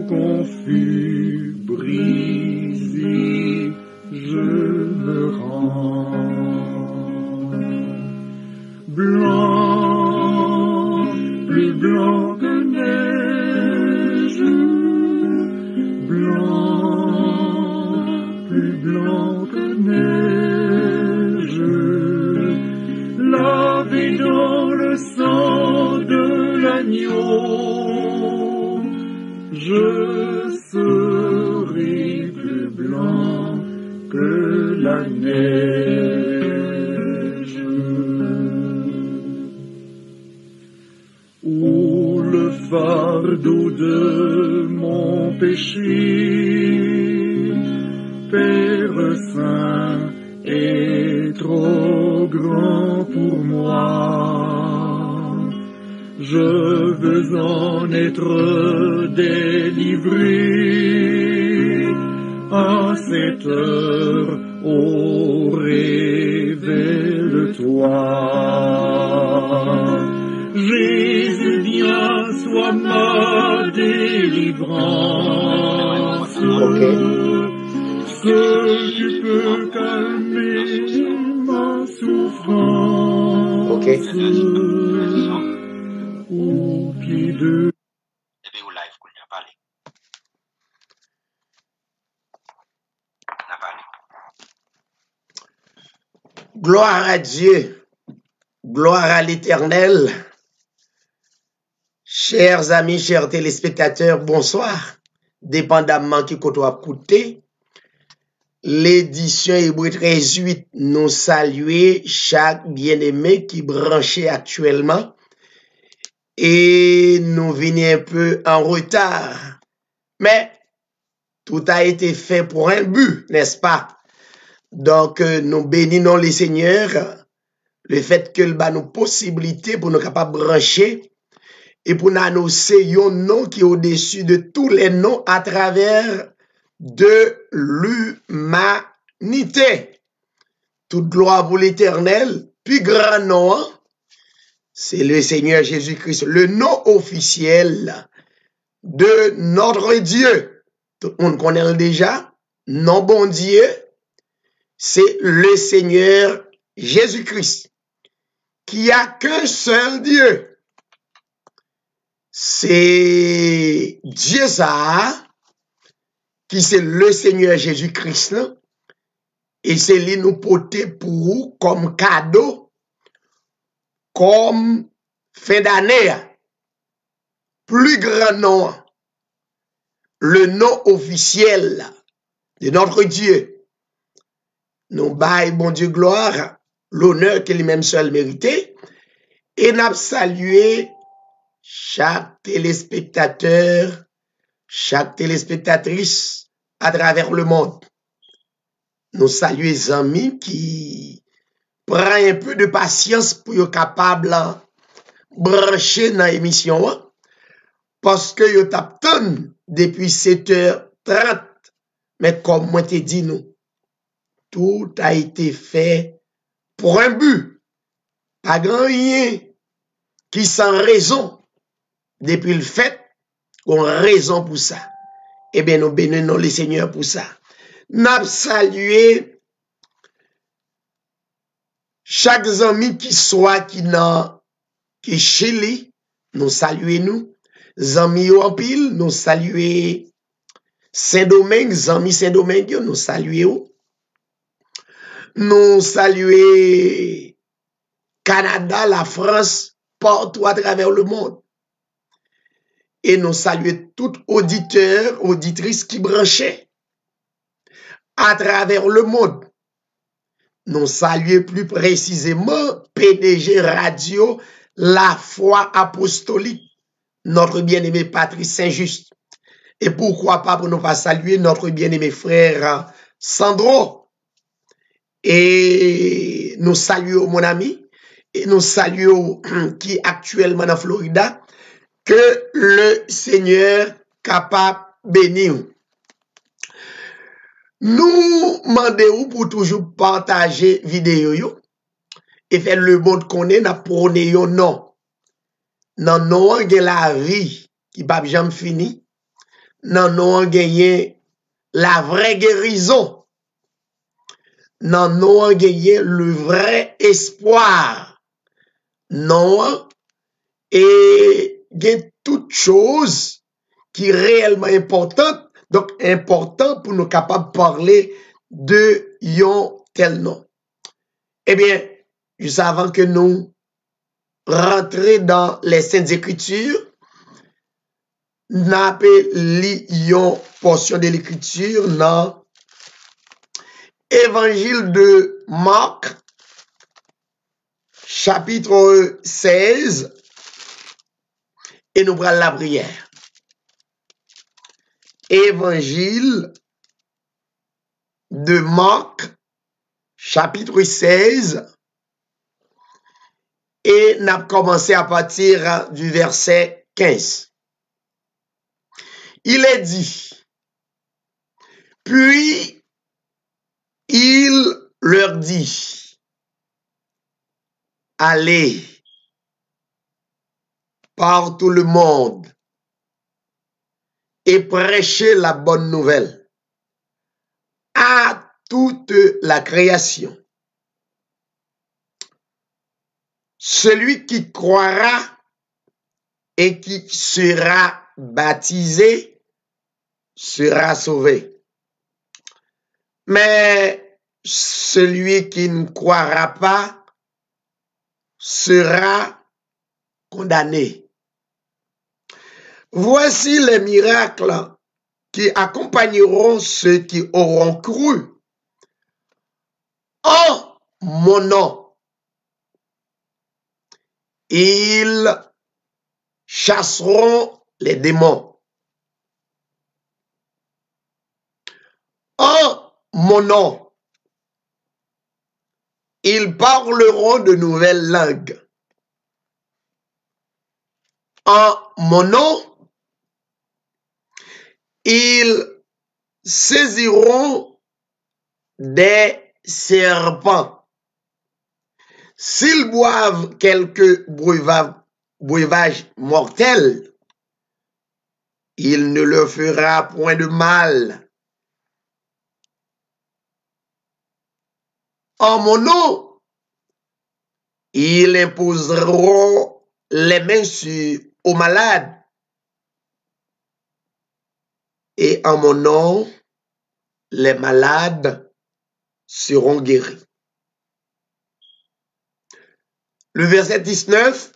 confus, brisé, je me rends. Blanc, plus blanc que neige, blanc, plus blanc que neige, lavé dans le sang de l'agneau, je serai plus blanc que la neige. Où le fardeau de mon péché, Père Saint, est trop grand pour moi. Je veux en être délivré à cette heure, ô révèle-toi. Jésus, viens, sois ma délivrance. Seul tu peux calmer ma souffrance. Au pied de... Gloire à Dieu, gloire à l'Éternel. Chers amis, chers téléspectateurs, bonsoir. Dépendamment qui côtoie écouter, l'édition Hébreu 13:8 nous saluer chaque bien-aimé qui branchait actuellement et nous venons un peu en retard. Mais tout a été fait pour un but, n'est-ce pas? Donc, nous bénissons les seigneurs, le fait que nous avons possibilité pour nous capables de brancher et pour nous annoncer un nom qui est au-dessus de tous les noms à travers de l'humanité. Toute gloire pour l'Éternel, puis grand nom, c'est le Seigneur Jésus-Christ, le nom officiel de notre Dieu. Tout le monde connaît déjà, nom bon Dieu, c'est le Seigneur Jésus-Christ, qui a qu'un seul Dieu. C'est Dieu ça, qui c'est le Seigneur Jésus-Christ, et c'est lui nous porter pour vous comme cadeau, comme fin d'année, plus grand nom, le nom officiel de notre Dieu. Nous baillons, bon Dieu, gloire, l'honneur que lui-même seul mérité, et nous salué chaque téléspectateur, chaque téléspectatrice à travers le monde. Nous saluons les amis qui prennent un peu de patience pour être capables de brancher dans l'émission, parce que vous t'attendent depuis 7h30, mais comme moi te dit nous, tout a été fait pour un but. Pas grand rien qui sans raison. Depuis le fait qu'on a raison pour ça. Eh bien, nous bénissons le Seigneur pour ça. Nous saluons chaque ami qui soit qui chez lui, nous saluons nous. Amis en pile, nous saluons Saint-Domingue, amis Saint-Domingue, nous saluons. Nous saluons Canada, la France, partout à travers le monde. Et nous saluons tout auditeur, auditrice qui branchait à travers le monde. Nous saluons plus précisément PDG Radio, La Foi Apostolique, notre bien-aimé Patrice Saint-Just. Et pourquoi pas pour nous pas saluer notre bien-aimé frère Sandro. Et nous saluons mon ami, et nous saluons qui est actuellement en Florida, que le Seigneur capable bénir. Nous demandons pour toujours partager vidéo et faire le monde connaît n'a prôné non. Non non la vie qui pas jamais fini. nan nou an genyen la vraie guérison. Nan nou an genyen le vrai espoir. Non, et gen toute chose qui est réellement importante, donc important pour nous capables de parler de yon tel nom. Eh bien, juste avant que nous rentrions dans les Saintes Écritures, n'a li yon portion de l'écriture dans Évangile de Marc, chapitre 16, et nous prenons la prière. Évangile de Marc, chapitre 16, et nous avons commencé à partir du verset 15. Il est dit, puis il leur dit, allez par tout le monde et prêchez la bonne nouvelle à toute la création. Celui qui croira et qui sera baptisé sera sauvé. Mais celui qui ne croira pas sera condamné. Voici les miracles qui accompagneront ceux qui auront cru en mon nom. Ils chasseront les démons. En mon nom, ils parleront de nouvelles langues. En mon nom, ils saisiront des serpents. S'ils boivent quelques breuvages mortels, il ne leur fera point de mal. En mon nom, ils imposeront les mains aux malades. Et en mon nom, les malades seront guéris. Le verset 19,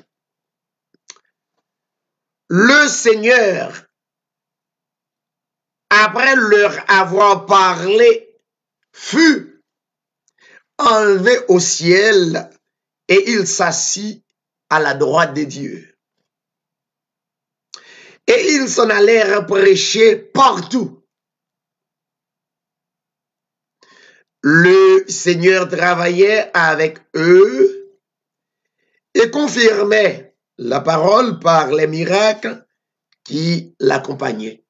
le Seigneur, après leur avoir parlé, fut enlevé au ciel et il s'assit à la droite de Dieu. Et ils s'en allèrent prêcher partout. Le Seigneur travaillait avec eux et confirmait la parole par les miracles qui l'accompagnaient.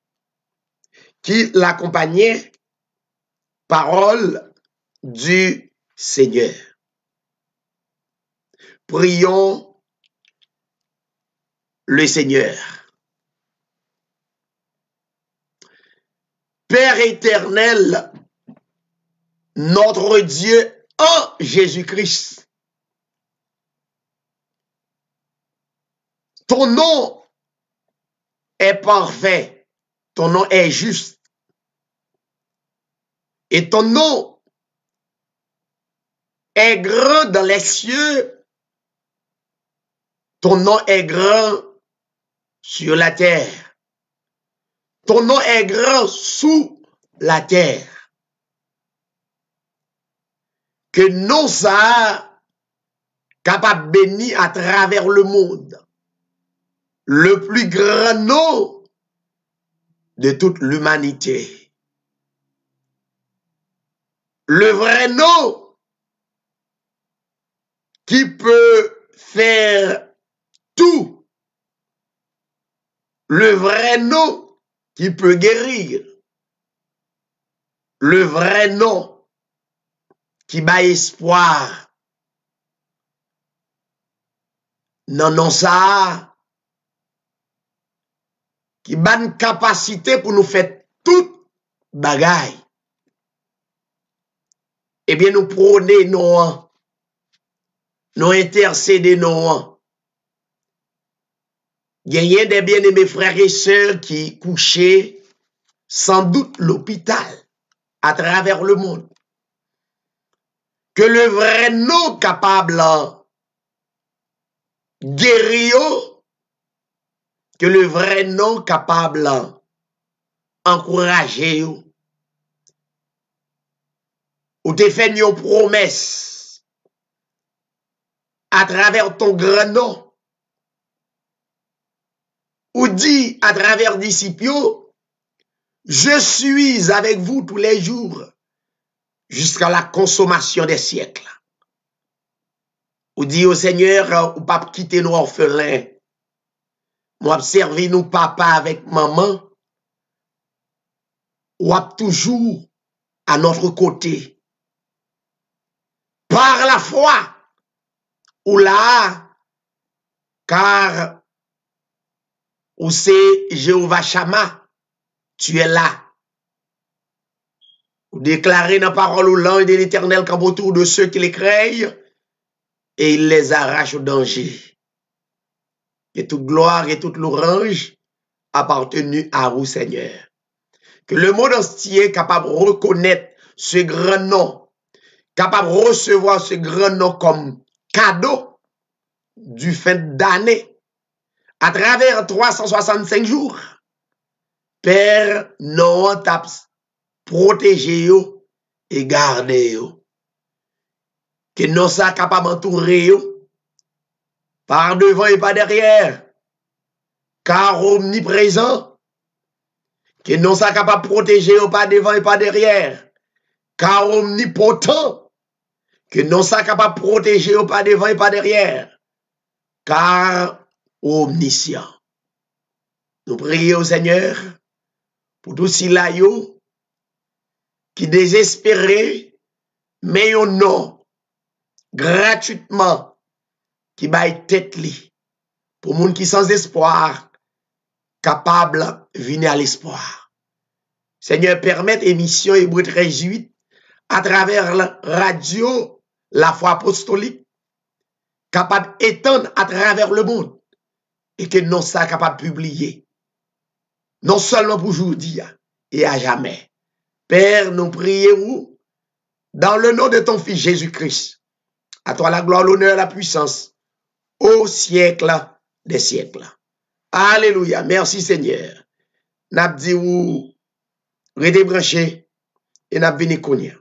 Parole du Seigneur. Prions le Seigneur. Père éternel, notre Dieu en Jésus-Christ, ton nom est parfait, ton nom est juste, et ton nom est grand dans les cieux, ton nom est grand sur la terre. Ton nom est grand sous la terre. Que nous ça capable béni à travers le monde. Le plus grand nom de toute l'humanité. Le vrai nom qui peut faire tout. Le vrai nom qui peut guérir. Le vrai nom qui bat espoir. Non, non, ça, qui ban capacité pour nous faire toute bagaille. Eh bien, nous prôner nous intercéder non. Il y a des bien-aimés frères et sœurs qui couchaient sans doute l'hôpital à travers le monde. Que le vrai nom capable guérir, que le vrai nom capable encourager, ou te fait une promesse à travers ton grand nom, ou dit à travers disciples, je suis avec vous tous les jours jusqu'à la consommation des siècles. Ou dit au Seigneur, ou pas quitter nos orphelins. Moi, observer nous papa avec maman, ou toujours à notre côté. Par la foi, ou là, car ou c'est Jéhovah Shammah, tu es là. Ou déclarer dans la parole ou l'ange de l'Éternel qu'en autour de ceux qui les craignent, et il les arrache au danger. Et toute gloire et toute louange appartenue à vous, Seigneur. Que le monde entier est capable de reconnaître ce grand nom, capable de recevoir ce grand nom comme cadeau du fin d'année, à travers 365 jours. Père, non, t'a protégé yo et gardé yo. Que non ça capable d'entourer yo par devant et pas derrière, car omniprésent. Que non ça capable de protéger yo pas devant et pas derrière, car omnipotent. Que non ça capable de protéger yo pas devant et pas derrière, car omniscient. Nous prions au Seigneur pour tous ceux là yo qui désespérés, mais yon non gratuitement qui baille tête li pour moun qui sans espoir capable venir à l'espoir. Seigneur, permette émission Hébreu 13:8 à travers la radio La Foi Apostolique capable étendre à travers le monde et que non ça capable publier non seulement pour aujourd'hui et à jamais. Père, nous prions dans le nom de ton Fils Jésus-Christ. À toi la gloire, l'honneur, la puissance au siècle des siècles. Alléluia. Merci Seigneur. N'a dit ou rete branché et n'a venu konya.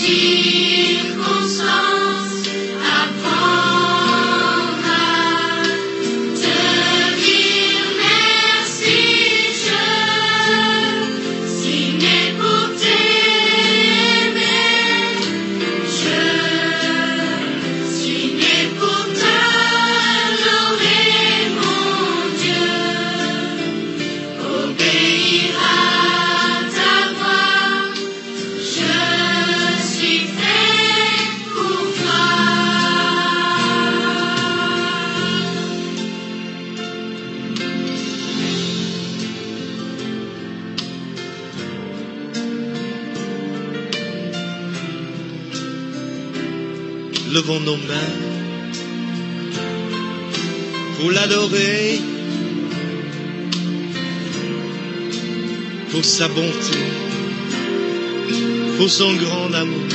circonstances, apprendre à te dire merci, je suis né pour t'aimer, je suis né pour t'adorer, mon Dieu, obéir à ta voix, je suis fait pour toi. Levons nos mains pour l'adorer, pour sa bonté, pour son grand amour.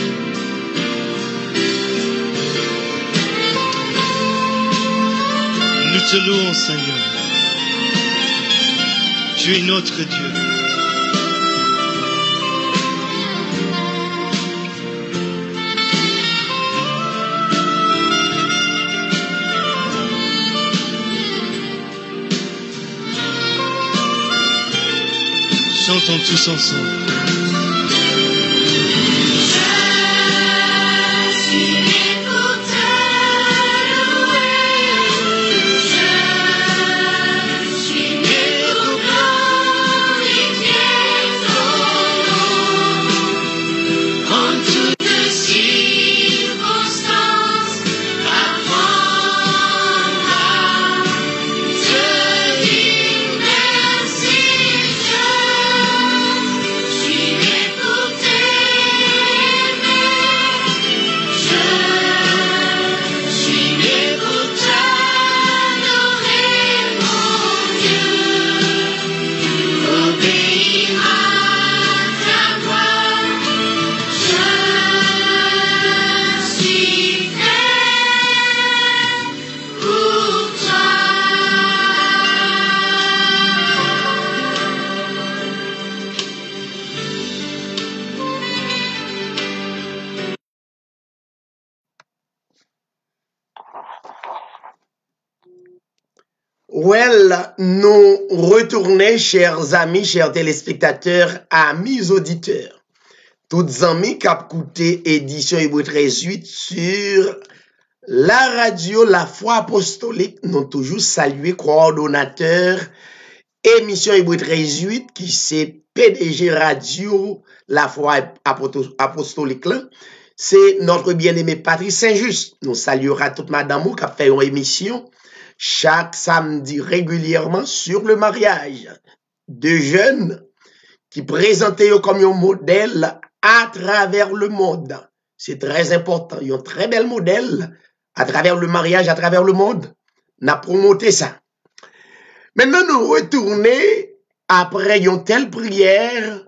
Nous te louons, Seigneur. Tu es notre Dieu. Chantons tous ensemble. Je suis né pour te louer, je suis né pour glorifier ton nom. En toutes circonstances, apprendre à te dire merci, je suis né pour t'aimer, je suis né pour t'adorer, mon Dieu, obéir à ta voix, je suis fait pour toi. Well, nous retournons, chers amis, chers téléspectateurs, amis auditeurs. Toutes amis qui ont écouté édition Hébreux 13:8 sur la radio La Foi Apostolique, nous toujours salué coordonnateur émission Hébreux 13:8 qui c'est PDG radio La Foi Apostolique là. C'est notre bien-aimé Patrice Saint-Just. Nous saluera toute madame qui a fait une émission chaque samedi régulièrement sur le mariage de jeunes qui présentaient comme un modèle à travers le monde. C'est très important. Il y a un très bel modèle à travers le mariage, à travers le monde. On a promoté ça. Maintenant, nous retournons après une telle prière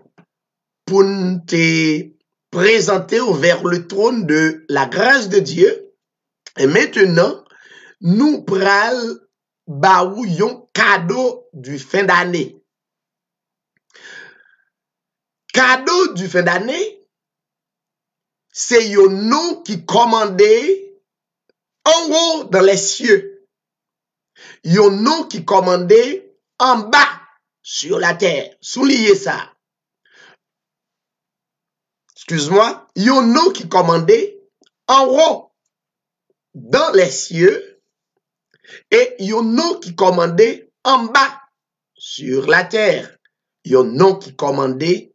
pour te présenter vers le trône de la grâce de Dieu. Et maintenant, nous prenons un cadeau du fin d'année. Cadeau du fin d'année, c'est un nom qui commandait en haut dans les cieux. Un nom qui commandait en bas sur la terre. Soulignez ça. Excuse-moi. Un nom qui commandait en haut dans les cieux. Et un nom qui commandait en bas sur la terre. Un nom qui commandait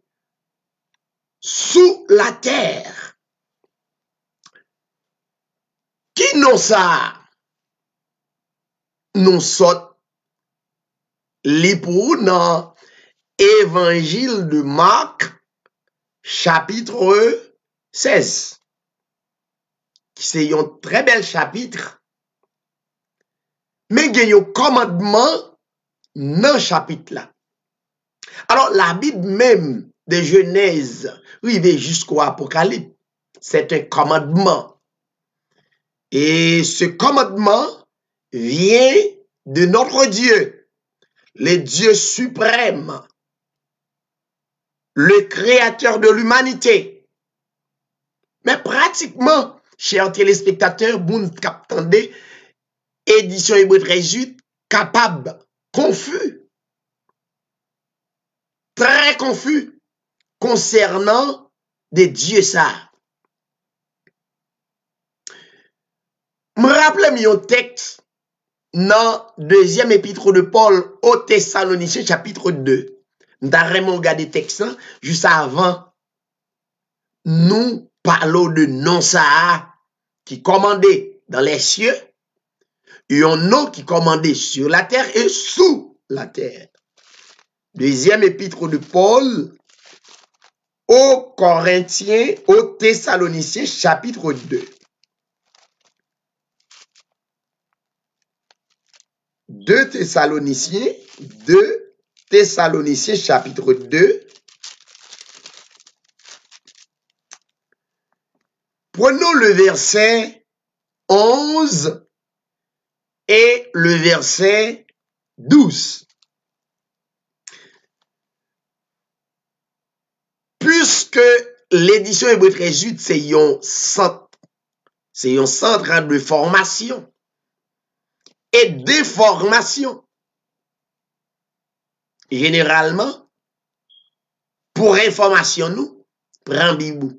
sous la terre. Qui nous ça? Nous sommes les pour dans Évangile de Marc, chapitre 16. C'est un très bel chapitre. Mais il y a un commandement dans ce chapitre-là. Alors, la Bible même de Genèse, arrive jusqu'au Apocalypse, c'est un commandement. Et ce commandement vient de notre Dieu, le Dieu suprême, le créateur de l'humanité. Mais pratiquement, chers téléspectateurs, moun kap tande, édition Hébreu 13, capable, confus, très confus, concernant des dieux ça. Me rappelle un texte dans deuxième épître de Paul aux Thessaloniciens chapitre 2. M'ta vraiment regardé texte juste avant nous parlons de non ça qui commandait dans les cieux et un nom qui commandait sur la terre et sous la terre. Deuxième épître de Paul aux Corinthiens, aux Thessaloniciens chapitre 2. 2 Thessaloniciens chapitre 2. Prenons le verset 11 et le verset 12. Puisque l'édition Hébreu 13, c'est un centre de formation et déformation. Généralement, pour information nous, prends Bible.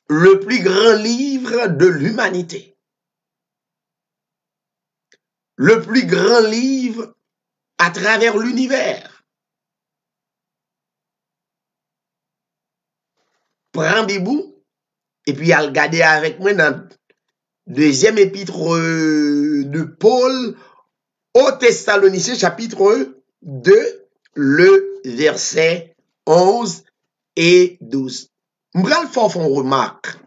Le plus grand livre de l'humanité. Le plus grand livre à travers l'univers. Prends Bible et puis à regarder avec moi dans deuxième épître de Paul aux Thessaloniciens chapitre 2, le verset 11 et 12. M'bral fort font remarque.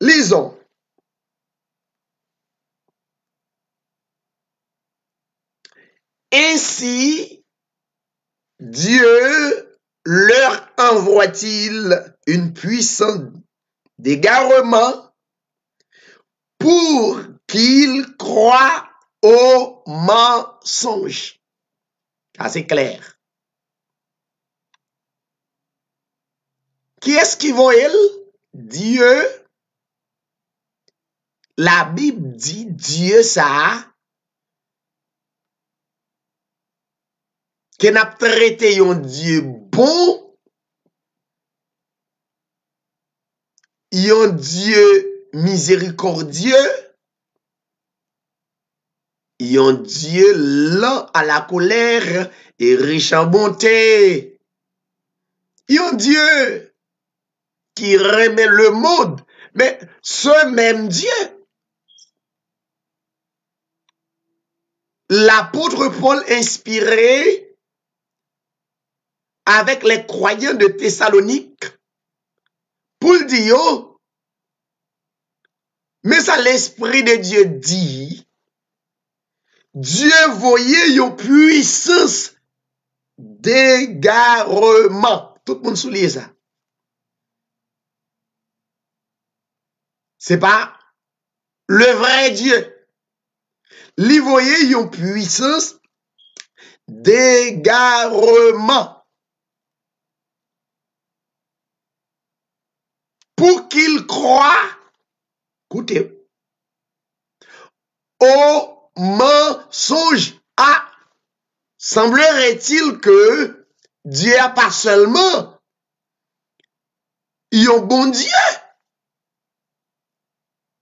Lisons. Ainsi, Dieu leur envoie-t-il une puissance d'égarement pour qu'ils croient au mensonge. Ah, c'est clair. Qui est-ce qui voit elle? Dieu. La Bible dit Dieu ça. Qu'on a traité un Dieu bon. Un Dieu miséricordieux. Un Dieu lent à la colère et riche en bonté. Un Dieu qui remet le monde. Mais ce même Dieu, l'apôtre Paul inspiré avec les croyants de Thessalonique pour le dire, mais ça l'Esprit de Dieu dit, Dieu voyait une puissance d'égarement. Tout le monde souligne ça. C'est pas le vrai Dieu. Il voyait une puissance d'égarement. Pour qu'il croie, écoutez, au mensonge. Ah, semblerait-il que Dieu a pas seulement un bon Dieu.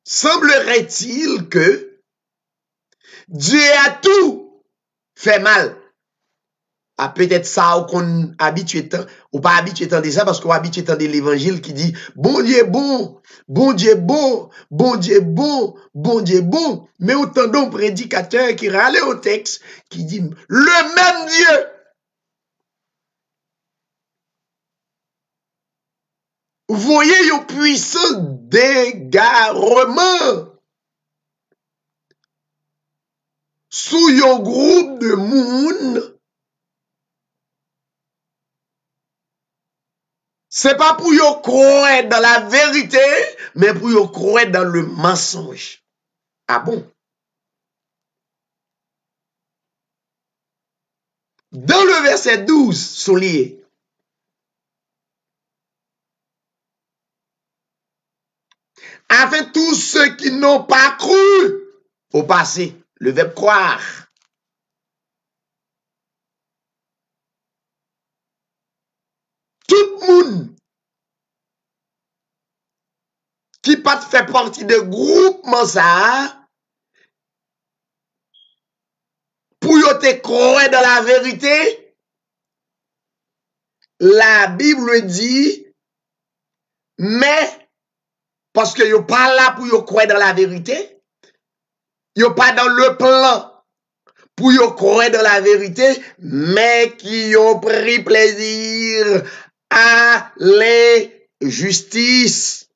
Semblerait-il que Dieu a tout fait mal. Ah, peut-être ça ou qu'on habitué ou pas habitué tant de ça parce qu'on habitué tant de l'évangile qui dit bon Dieu bon, bon Dieu bon, bon Dieu bon, bon Dieu bon. Mais autant d'un prédicateur qui râle au texte qui dit le même Dieu. Vous voyez une puissance d'égarement sous un groupe de monde. C'est pas pour yo croire dans la vérité, mais pour yo croire dans le mensonge. Ah bon? Dans le verset 12, soulié. Afin tous ceux qui n'ont pas cru au passé, le verbe croire. Tout le monde qui pas fait partie de groupement ça, pour yo te croire dans la vérité, la Bible dit, mais parce que yo pas là pour yo croire dans la vérité, yo pas dans le plan pour yo croire dans la vérité, mais qui ont pris plaisir à l'injustice.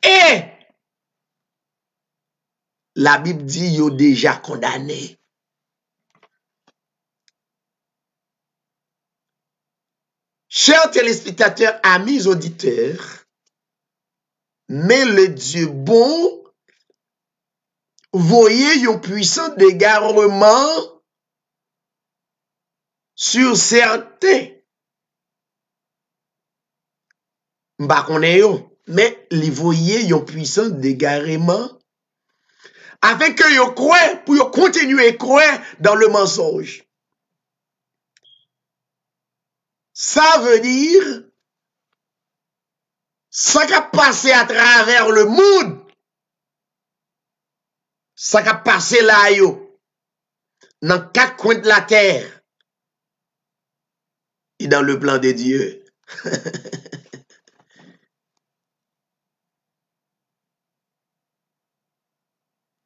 Et la Bible dit yo déjà condamné. Chers téléspectateurs, amis auditeurs, mais le Dieu bon, voyez un puissant dégarement sur certains. M'ba konnen yo, mais li voyez un puissant dégarement afin que yo croient pour yo continuer à croire dans le mensonge. Ça veut dire ça qui a passé à travers le monde, ça qui a passé là yo, dans quatre coins de la terre et dans le plan de Dieu.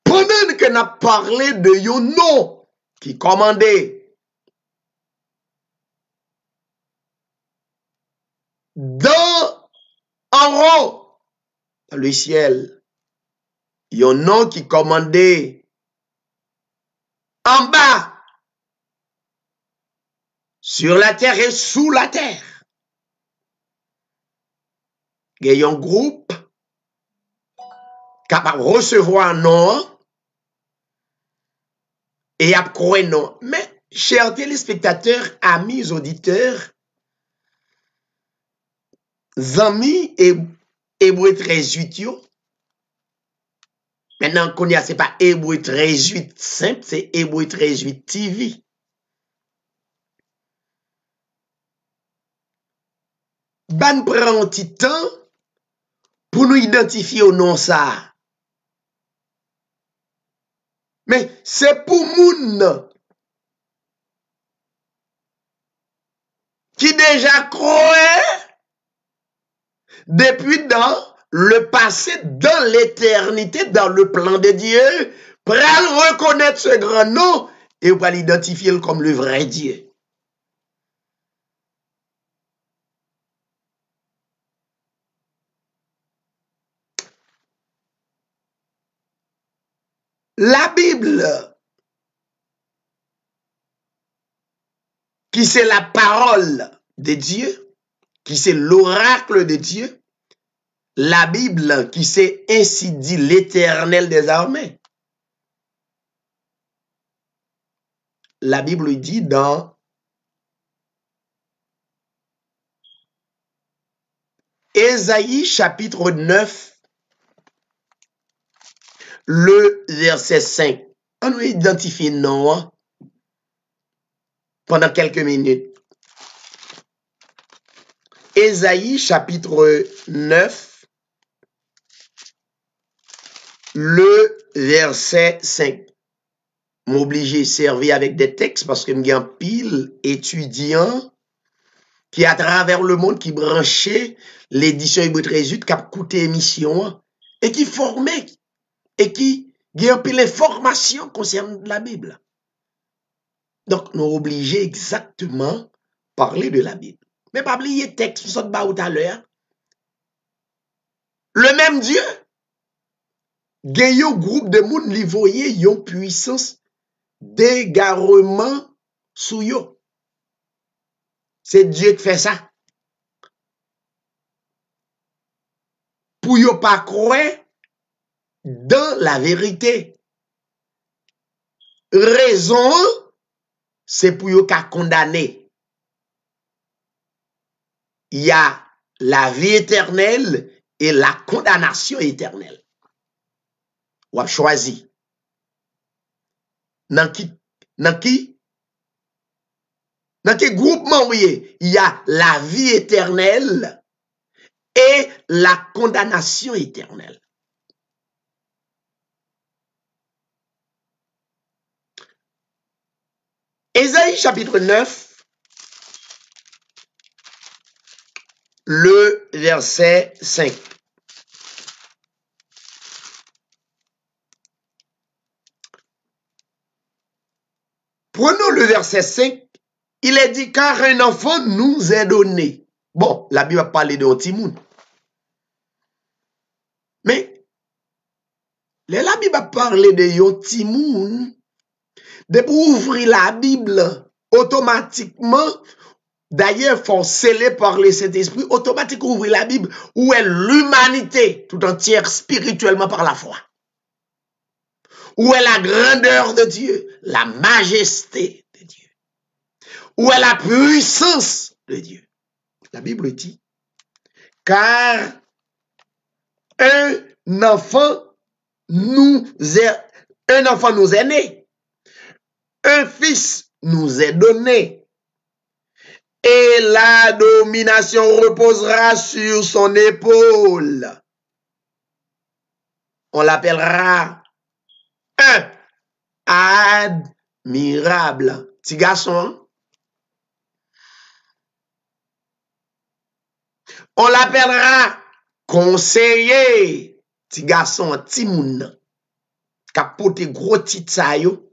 Pendant que n'a parlé de yon nom qui commandait en haut, dans le ciel, yon nom qui commandait en bas, sur la terre et sous la terre. Il y a un groupe capable de recevoir un nom et à croire non. Mais, chers téléspectateurs, amis auditeurs, amis et Hébreu 13:8, maintenant qu'on y a, c'est pas Hébreu 13:8 simple, c'est Hébreu 13:8 TV. Ban prend un petit temps pour nous identifier au nom ça. Mais c'est pour moun qui déjà croit depuis dans le passé, dans l'éternité, dans le plan de Dieu, pour reconnaître ce grand nom et pour l'identifier comme le vrai Dieu. La Bible, qui c'est la parole de Dieu, qui c'est l'oracle de Dieu, la Bible, qui c'est ainsi dit l'Éternel des armées. La Bible dit dans Ésaïe chapitre 9, le verset 5. On nous identifie non pendant quelques minutes. Ésaïe chapitre 9, le verset 5. M'obliger servir avec des textes parce que m'y a pile étudiants qui à travers le monde qui branchaient l'édition Hébreu 13:8 qui a coûté émission et qui formait et qui a pile l'information concernant la Bible. Donc nous obligés exactement parler de la Bible. Mais pas oublier texte ça de tout à l'heure. Le même Dieu gagne un groupe de monde li voyé yon puissance d'égarement sous yo. C'est Dieu qui fait ça. Pour yo pas croire dans la vérité. Raison, c'est pour yon ka condamner. Il y a la vie éternelle et la condamnation éternelle. Ou a choisi. Dans qui groupement oui, il y a la vie éternelle et la condamnation éternelle. Ésaïe chapitre 9, le verset 5. Prenons le verset 5. Il est dit, car un enfant nous est donné. Bon, la Bible a parlé de Timoun. Mais, la Bible a parlé de Timoun. De pour ouvrir la Bible, automatiquement, d'ailleurs, il faut sceller par le Saint-Esprit, automatiquement ouvrir la Bible, où est l'humanité tout entière spirituellement par la foi. Où est la grandeur de Dieu, la majesté de Dieu. Où est la puissance de Dieu. La Bible dit, car un enfant nous est né. Un fils nous est donné et la domination reposera sur son épaule. On l'appellera un admirable. Petit garçon. On l'appellera conseiller. Petit garçon, petit moun. Capote gros titre ça yo.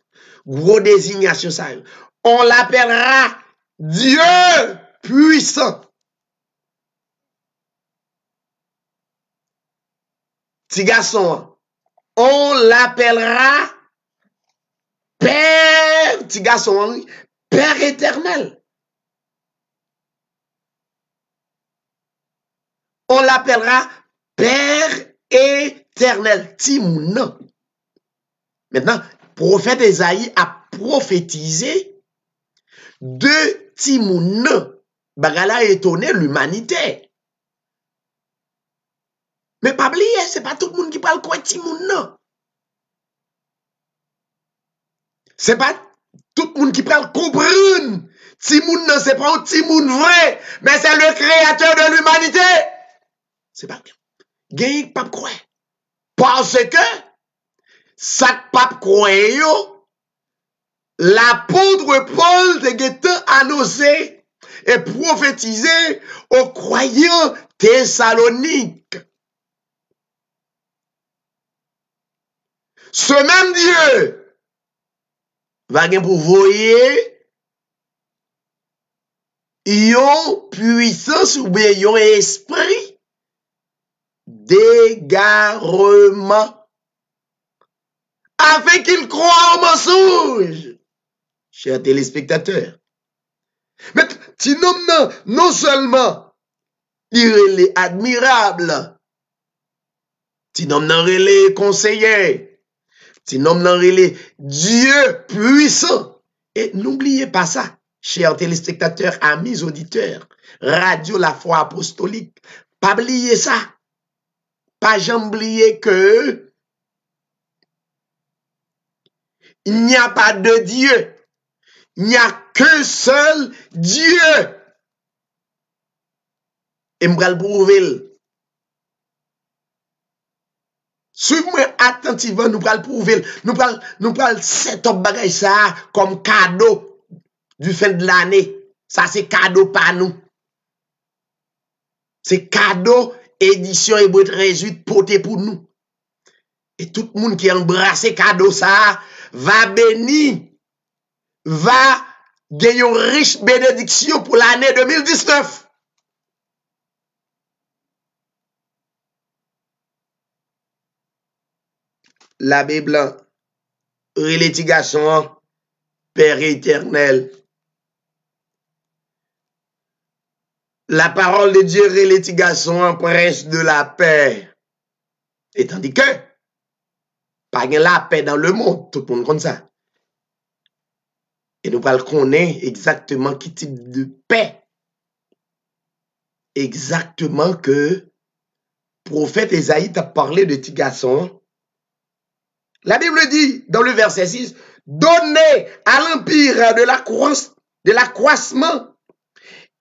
Gros désignation ça. On l'appellera Dieu puissant. Petit garçon, on l'appellera Père, petit garçon, Père éternel. On l'appellera Père éternel. Timoun. Maintenant, prophète Esaïe a prophétisé de Timoun. Bagala étonné l'humanité. Mais pas oublier, c'est pas tout le monde qui parle quoi Timoun. C'est pas tout le monde qui parle comprendre. Timoun, c'est pas un Timoun vrai, mais c'est le créateur de l'humanité. C'est pas bien. Pas quoi. Parce que ça pas quoi yo, l'apôtre Paul de Guetin annoncé et prophétisé aux croyants thessaloniques. Ce même Dieu va bien pour voyer yon puissance ou bien yon esprit d'égarement afin qu'il croit au mensonge. Chers téléspectateurs. Mais ti nom non seulement il est admirable, ti nom nan relé conseiller, ti nom nan relé Dieu puissant. Et n'oubliez pas ça, chers téléspectateurs, amis auditeurs, Radio La Foi Apostolique, pas oublier ça. Pas jamais oublier que il n'y a pas de Dieu. Il n'y a qu'un seul Dieu. Et m'bral prouver. Suivez-moi attentivement, nous pral prouver. Nous pral set up bagay ça comme cadeau du fin de l'année. Ça c'est cadeau pas nous. C'est cadeau édition Hébreu 18 porté pour nous. Et tout le monde qui embrasse cadeau ça va béni, va gagner une riche bénédiction pour l'année 2019. La Bible, relétigation, Père éternel. La parole de Dieu, relétigation, prince de la paix. Et tandis que Pas la paix dans le monde, tout le monde comme ça. Et nous allons connaître exactement quel type de paix. Exactement que prophète Esaïe t'a parlé de petit garçon. La Bible dit dans le verset 6, donnez à l'empire de l'accroissement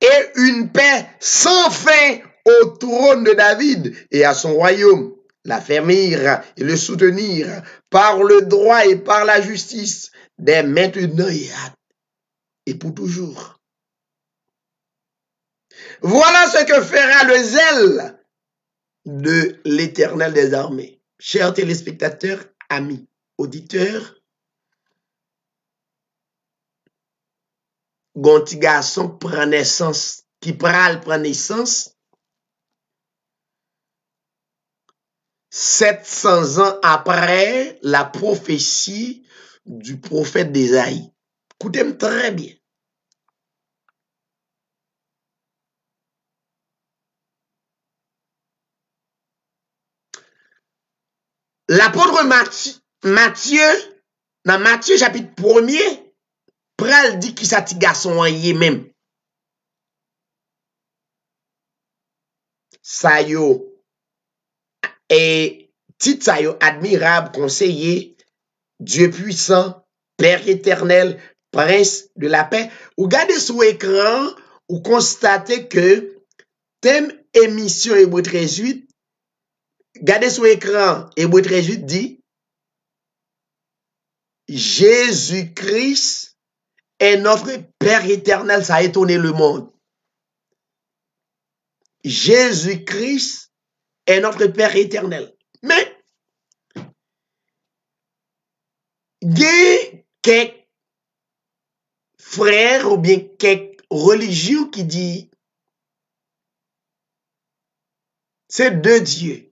et une paix sans fin au trône de David et à son royaume, l'affermir et le soutenir par le droit et par la justice, dès maintenant et pour toujours. Voilà ce que fera le zèle de l'Éternel des armées. Chers téléspectateurs, amis, auditeurs, gonti garçon prend naissance, qui prend naissance 700 ans après la prophétie du prophète d'Ésaïe. Écoutez-moi très bien. L'apôtre Matthieu, dans Matthieu chapitre 1er, pral dit qui sa ti garçon yé même. Sa yo, et tit sa yo admirable conseiller, Dieu puissant, Père éternel, Prince de la paix. Ou gardez sous écran, ou constatez que thème émission Hébreu 13:8, gardez sous écran, Hébreu 13:8 dit, Jésus-Christ est notre Père éternel, ça a étonné le monde. Jésus-Christ est notre Père éternel. Mais, il y a quelques frères ou bien quelques religieux qui disent c'est deux dieux.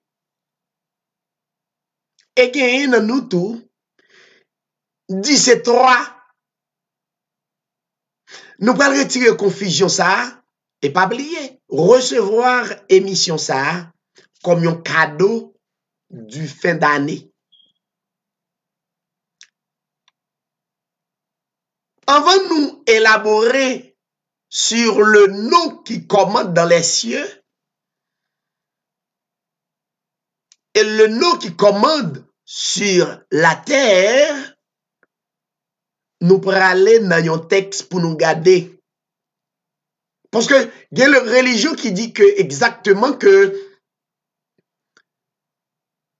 Et qu'il y a nous tous, dit c'est trois. Nous allons retirer confusion ça et pas oublier recevoir émission ça comme un cadeau du fin d'année. Avant de nous élaborer sur le nom qui commande dans les cieux et le nom qui commande sur la terre, nous pourrons aller dans un texte pour nous garder. Parce que il y a une religion qui dit que exactement que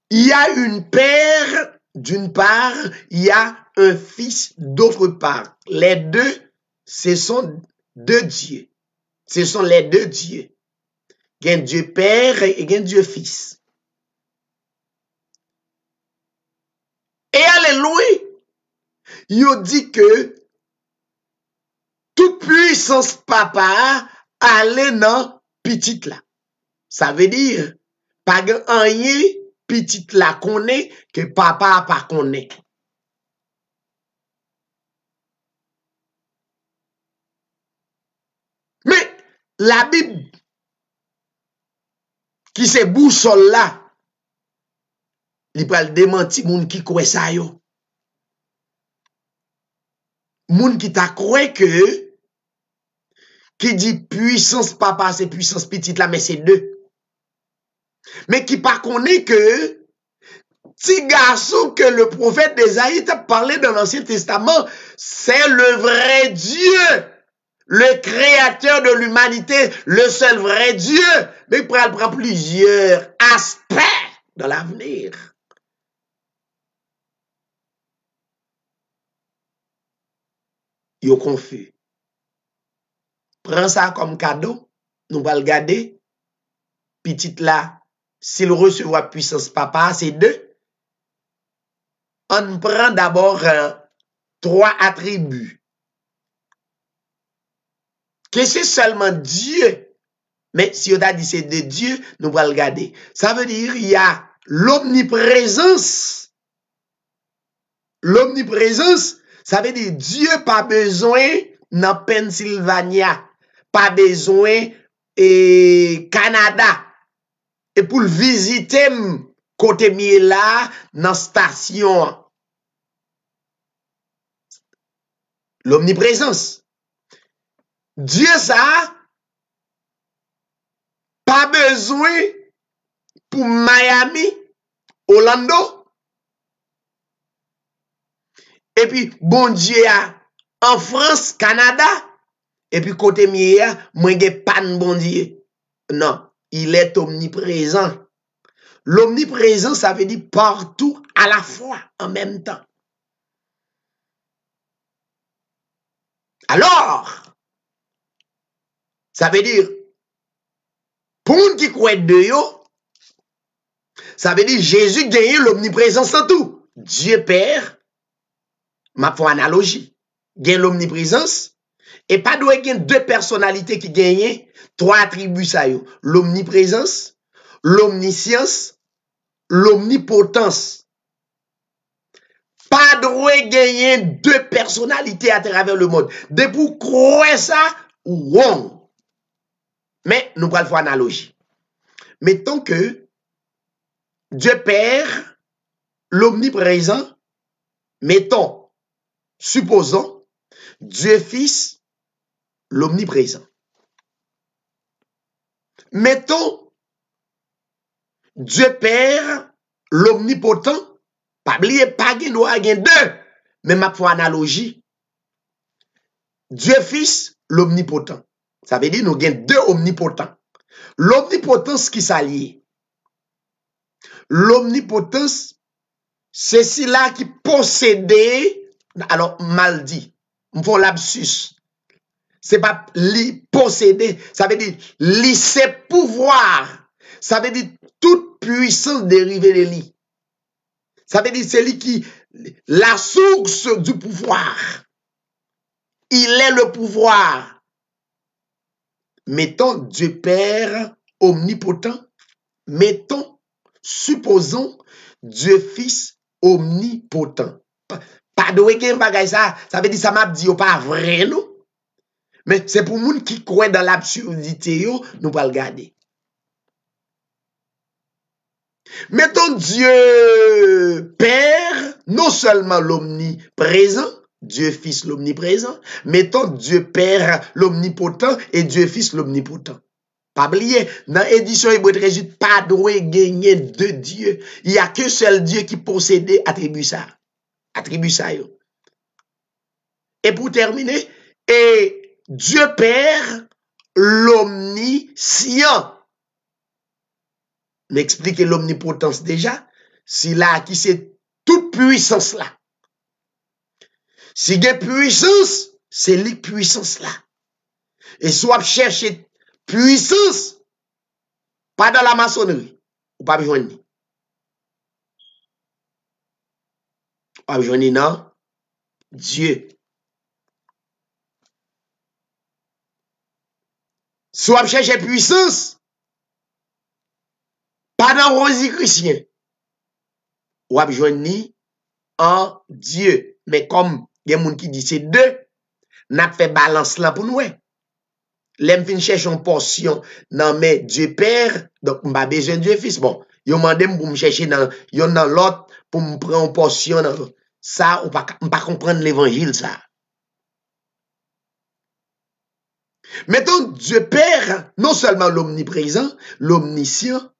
il y a une père d'une part, il y a un fils d'autre part. Les deux, ce sont deux dieux. Ce sont les deux dieux. Il y a un Dieu Père et il y a un Dieu Fils. Et alléluia, il dit que toute puissance papa allait dans petite là. Ça veut dire, pas rien petite là connaît que papa pas connaît. Mais la Bible, qui se boussole là, il peut démentir moun qui croit ça yo. Moun qui t'a croit que, qui dit puissance papa, c'est puissance petite là, mais c'est deux. Mais qui pas connaît que, petit garçon que le prophète d'Ésaïe t'a parlé dans l'Ancien Testament, c'est le vrai Dieu. Le créateur de l'humanité, le seul vrai Dieu. Mais il prend plusieurs aspects dans l'avenir. Yo confus. Prends ça comme cadeau. Nous allons le garder. Petite là, s'il recevra puissance papa, c'est deux. On prend d'abord trois attributs. Que c'est seulement Dieu. Mais si on a dit c'est de Dieu, nous allons le garder. Ça veut dire il y a l'omniprésence. L'omniprésence, ça veut dire Dieu pas besoin dans Pennsylvania, pas besoin et Canada. Et pour le visiter côté mieux là, dans station. L'omniprésence. Dieu ça, pas besoin pour Miami, Orlando. Et puis, bon Dieu, en France, Canada. Et puis, côté mieux, moi, je pas de bon Dieu. Non, il est omniprésent. L'omniprésence, ça veut dire partout à la fois, en même temps. Alors, ça veut dire, pour nous qui croient de yo, ça veut dire Jésus gagne l'omniprésence en tout. Dieu Père, ma pour analogie, gagne l'omniprésence, et pas doit gagner deux personnalités qui gagnent trois attributs ça yo. L'omniprésence, l'omniscience, l'omnipotence. Pas droit gagner deux personnalités à travers le monde. De pour croire ça, wrong. Mais nous allons faire analogie. Mettons que Dieu Père, l'omniprésent, mettons, supposons, Dieu Fils, l'omniprésent. Mettons, Dieu Père, l'omnipotent, pas oublier, pas qu'il doit gagner deux, mais ma pour analogie. Dieu Fils, l'omnipotent. Ça veut dire nous avons deux omnipotents. L'omnipotence qui s'allie. L'omnipotence, c'est celui-là qui possédait, alors mal dit, on fait l'absus. C'est pas li posséder, ça veut dire li c'est pouvoir. Ça veut dire toute puissance dérivée de lui. Ça veut dire c'est lui qui, la source du pouvoir. Il est le pouvoir. Mettons Dieu Père omnipotent. Mettons, supposons Dieu Fils omnipotent. Pas de week-end bagay ça veut dire ça m'a dit pas vrai non. Mais c'est pour moun qui croit dans l'absurdité yo, nous pas le garder. Mettons Dieu Père, non seulement l'omniprésent, Dieu Fils l'omniprésent, mettons Dieu Père l'omnipotent et Dieu Fils l'omnipotent. Pas oublier, dans l'édition hébreu résulte pas droit gagner deux dieux. Il y a que seul Dieu qui possède attribut ça. Attribut ça yo. Et pour terminer, et Dieu Père l'omniscient. M'expliquer l'omnipotence déjà. Si là, qui c'est toute puissance là. Si il y a puissance, c'est la puissance là. Et soit chercher puissance, pas dans la maçonnerie, ou pas besoin de. Pas besoin de non, Dieu. Soit chercher puissance, pas dans Rosicrucien, ou pas besoin de en Dieu. Mais comme il y a des gens qui disent c'est deux, n'a fait balance là pour nous. L'aime fin chercher une portion dans mes Dieu Père, donc m'a besoin de Dieu Fils. Bon, yo mandé pour me chercher dans l'autre pour me prendre une portion dans ça ou pas comprendre l'évangile ça. Mettons Dieu Père, non seulement l'omniprésent, l'omniscient.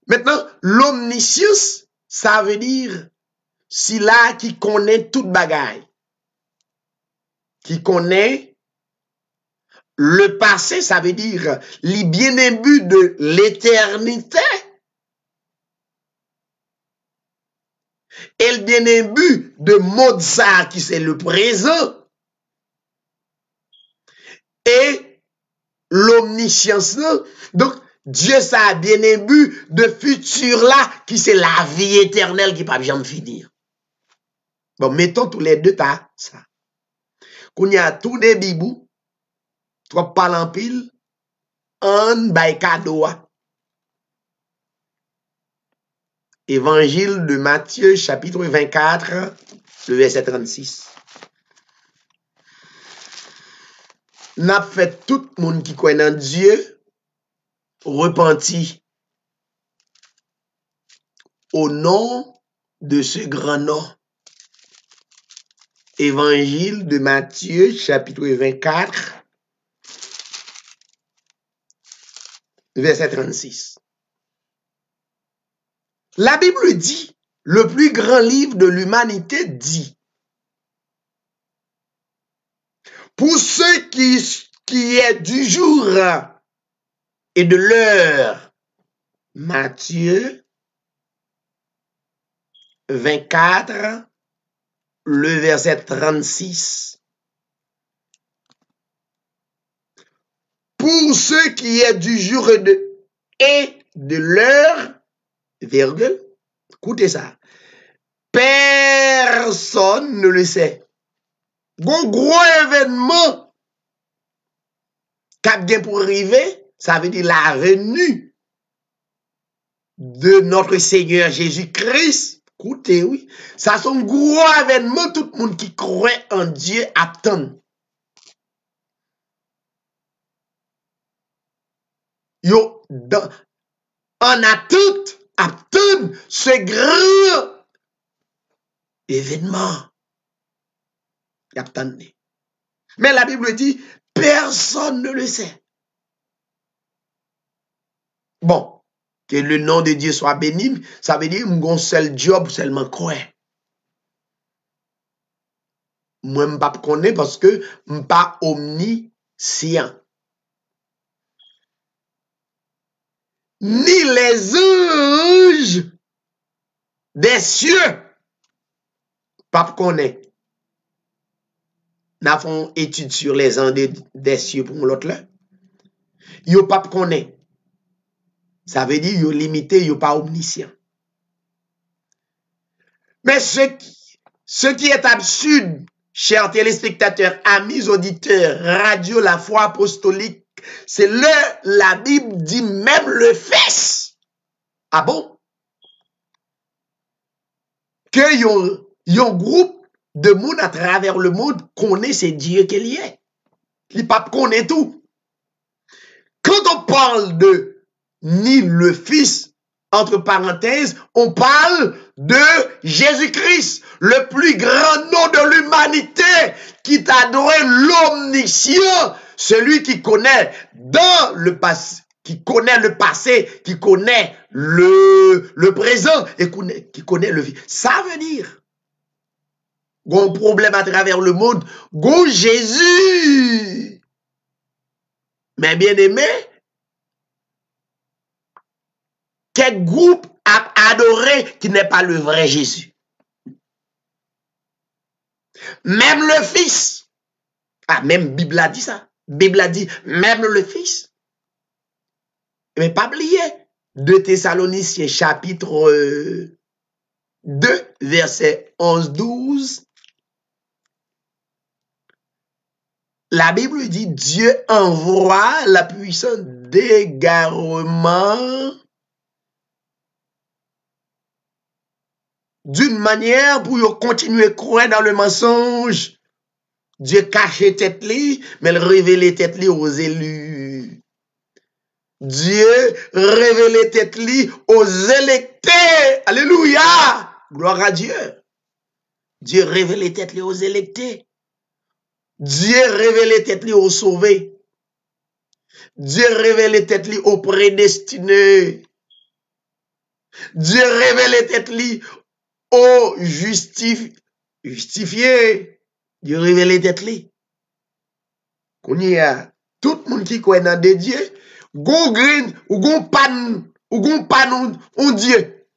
Maintenant, l'omniscience, ça veut dire si là qui connaît toute bagaille. Qui connaît le passé, ça veut dire les bien-aimés de l'éternité. Et le bien-aimé de Mozart, qui c'est le présent. Et l'omniscience. Donc, Dieu, ça a bien-aimé de futur là, qui c'est la vie éternelle qui ne peut pas jamais finir. Bon, mettons tous les deux tas, ça. Qu'on y a tout des bibous, trop parle en pile, un bay cadeau. Évangile de Matthieu, chapitre 24, le verset 36. N'a fait tout le monde qui croit en Dieu, repenti au nom de ce grand nom. Évangile de Matthieu, chapitre 24, verset 36. La Bible dit, le plus grand livre de l'humanité dit, pour ceux qui est du jour et de l'heure, Matthieu 24, le verset 36. Pour ceux qui est du jour et de l'heure, virgule, écoutez ça, personne ne le sait. Gros événement qui vient pour arriver, ça veut dire la venue de notre Seigneur Jésus-Christ. Écoutez, oui, ça c'est un gros événement, tout le monde qui croit en Dieu attend. Yo, en attente, attend ce grand événement. Attendez. Mais la Bible dit, personne ne le sait. Bon, que le nom de Dieu soit béni, ça veut dire mon seul job seulement quoi. Moi, je ne pas connais parce que je ne suis pas omniscient. Ni les anges des cieux, pas connaît. Nous avons étude sur les anges des cieux pour l'autre là. Yo pas connaît. Ça veut dire yo limité, yo pas omniscient. Mais ce qui est absurde, chers téléspectateurs, amis auditeurs, radio La Foi Apostolique, c'est la Bible dit même le Fils. Ah bon? Que yon groupe de monde à travers le monde connaît c'est Dieu qu'il y est. Les papes connaissent tout. Quand on parle de ni le Fils, entre parenthèses, on parle de Jésus-Christ, le plus grand nom de l'humanité, qui t'a adoré l'omniscient, celui qui connaît dans le passé, qui connaît le passé, qui connaît le présent et qui connaît le vie. Ça veut dire, gon problème à travers le monde, gon Jésus. Mais bien aimé, quel groupe a adoré qui n'est pas le vrai Jésus? Même le Fils. Ah, même Bible a dit ça. Bible a dit, même le Fils. Mais pas oublier, 2 Thessaloniciens chapitre 2, verset 11-12. La Bible dit, Dieu envoie la puissance d'égarement d'une manière pour continuer à croire dans le mensonge. Dieu cachait tête li, mais il révélait tête li aux élus. Dieu révélait tête li aux électés. Alléluia! Gloire à Dieu. Dieu révélait tête li aux électés. Dieu révélait tête li aux sauvés. Dieu révélait tête li aux prédestinés. Dieu révélait tête li aux justifiés. Dieu révélait tête li. Qu'on y a tout le monde qui croit dans des dieux, gon green ou gon pan on Dieu.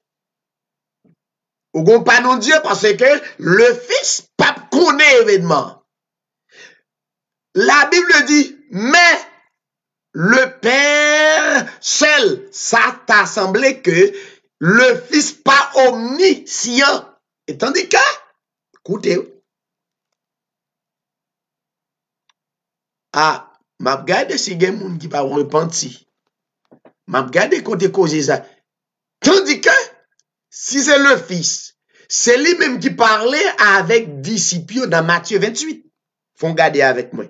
Ou gon pan on Dieu parce que le Fils pas connaît événement. La Bible dit, mais le Père seul, ça t'a semblé que le Fils pas omniscient. Et tandis que, écoutez, ah, m'a regardé si gen moun qui pas repenti. M'a regardé côté cause ça. Tandis que, si c'est le Fils, c'est lui-même qui parlait avec disciples dans Matthieu 28. Faut regarder avec moi.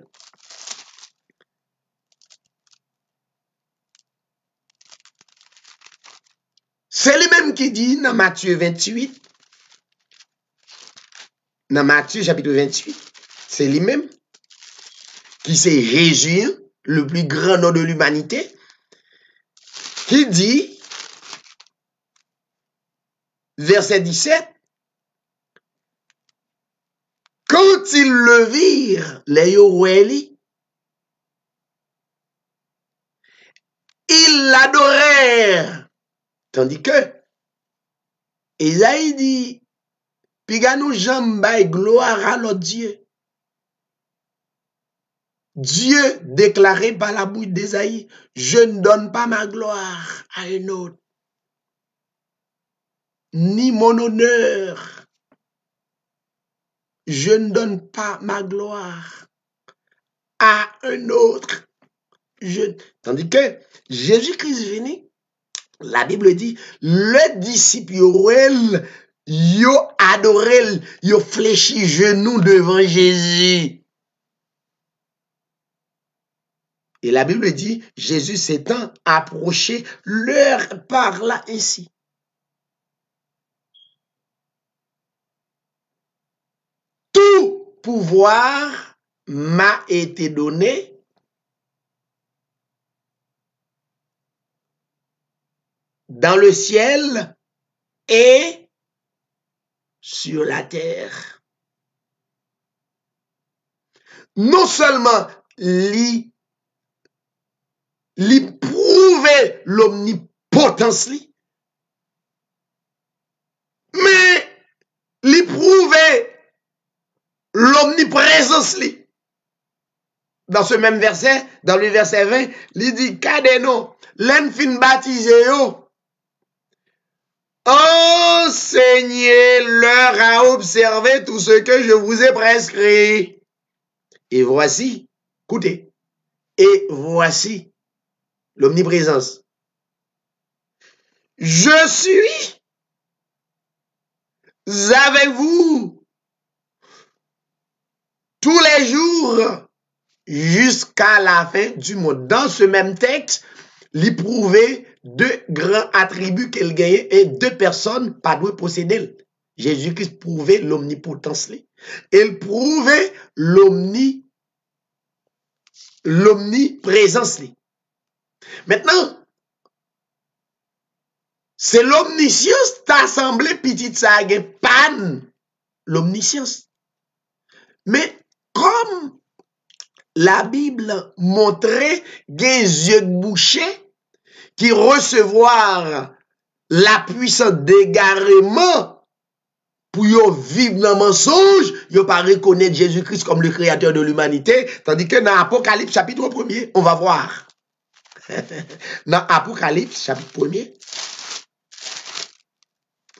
C'est lui-même lui-même qui dit dans Matthieu 28, dans Matthieu chapitre 28, c'est lui-même qui c'est Jésus, le plus grand nom de l'humanité, qui dit, verset 17, quand ils le virent, les Yorueli, ils l'adorèrent. Tandis que, Isaïe dit, piga nous jambaye gloire à notre Dieu. Dieu déclaré par la bouche d'Ésaïe, je ne donne pas ma gloire à un autre, ni mon honneur. Je ne donne pas ma gloire à un autre. Tandis que Jésus-Christ venu, la Bible dit, le disciple yo adoré, yo fléchi genou devant Jésus. Et la Bible dit, Jésus s'étant approché, leur parla ainsi. Tout pouvoir m'a été donné dans le ciel et sur la terre. Non seulement prouver l'omnipotence, mais prouver l'omniprésence. Dans ce même verset, dans le verset 20, il dit, Kadeno, l'enfin baptisé yo, enseignez-leur à observer tout ce que je vous ai prescrit. Et voici, écoutez, et voici l'omniprésence. Je suis avec vous tous les jours jusqu'à la fin du monde. Dans ce même texte, il prouvait deux grands attributs qu'elle gagnait et deux personnes pas doivent posséder. Jésus-Christ prouvait l'omnipotence. Il prouvait l'omniprésence. Maintenant, c'est l'omniscience t'assemblé petite ça pan l'omniscience. Mais comme la Bible montrait des yeux bouchés qui recevoir la puissance d'égarement pour yo vivre dans le mensonge, yo pas reconnaître Jésus-Christ comme le créateur de l'humanité, tandis que dans Apocalypse chapitre 1er, on va voir. Dans Apocalypse chapitre 1er,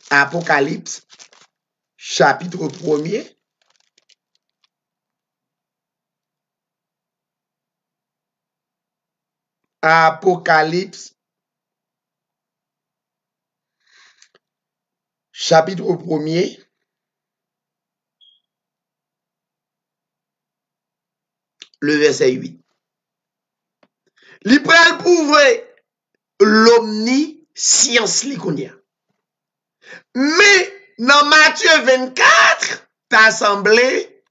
Apocalypse chapitre 1er, Apocalypse chapitre 1er, le verset 8. Li pral prouver l'omniscience li konya. Mais dans Matthieu 24, t'as semblé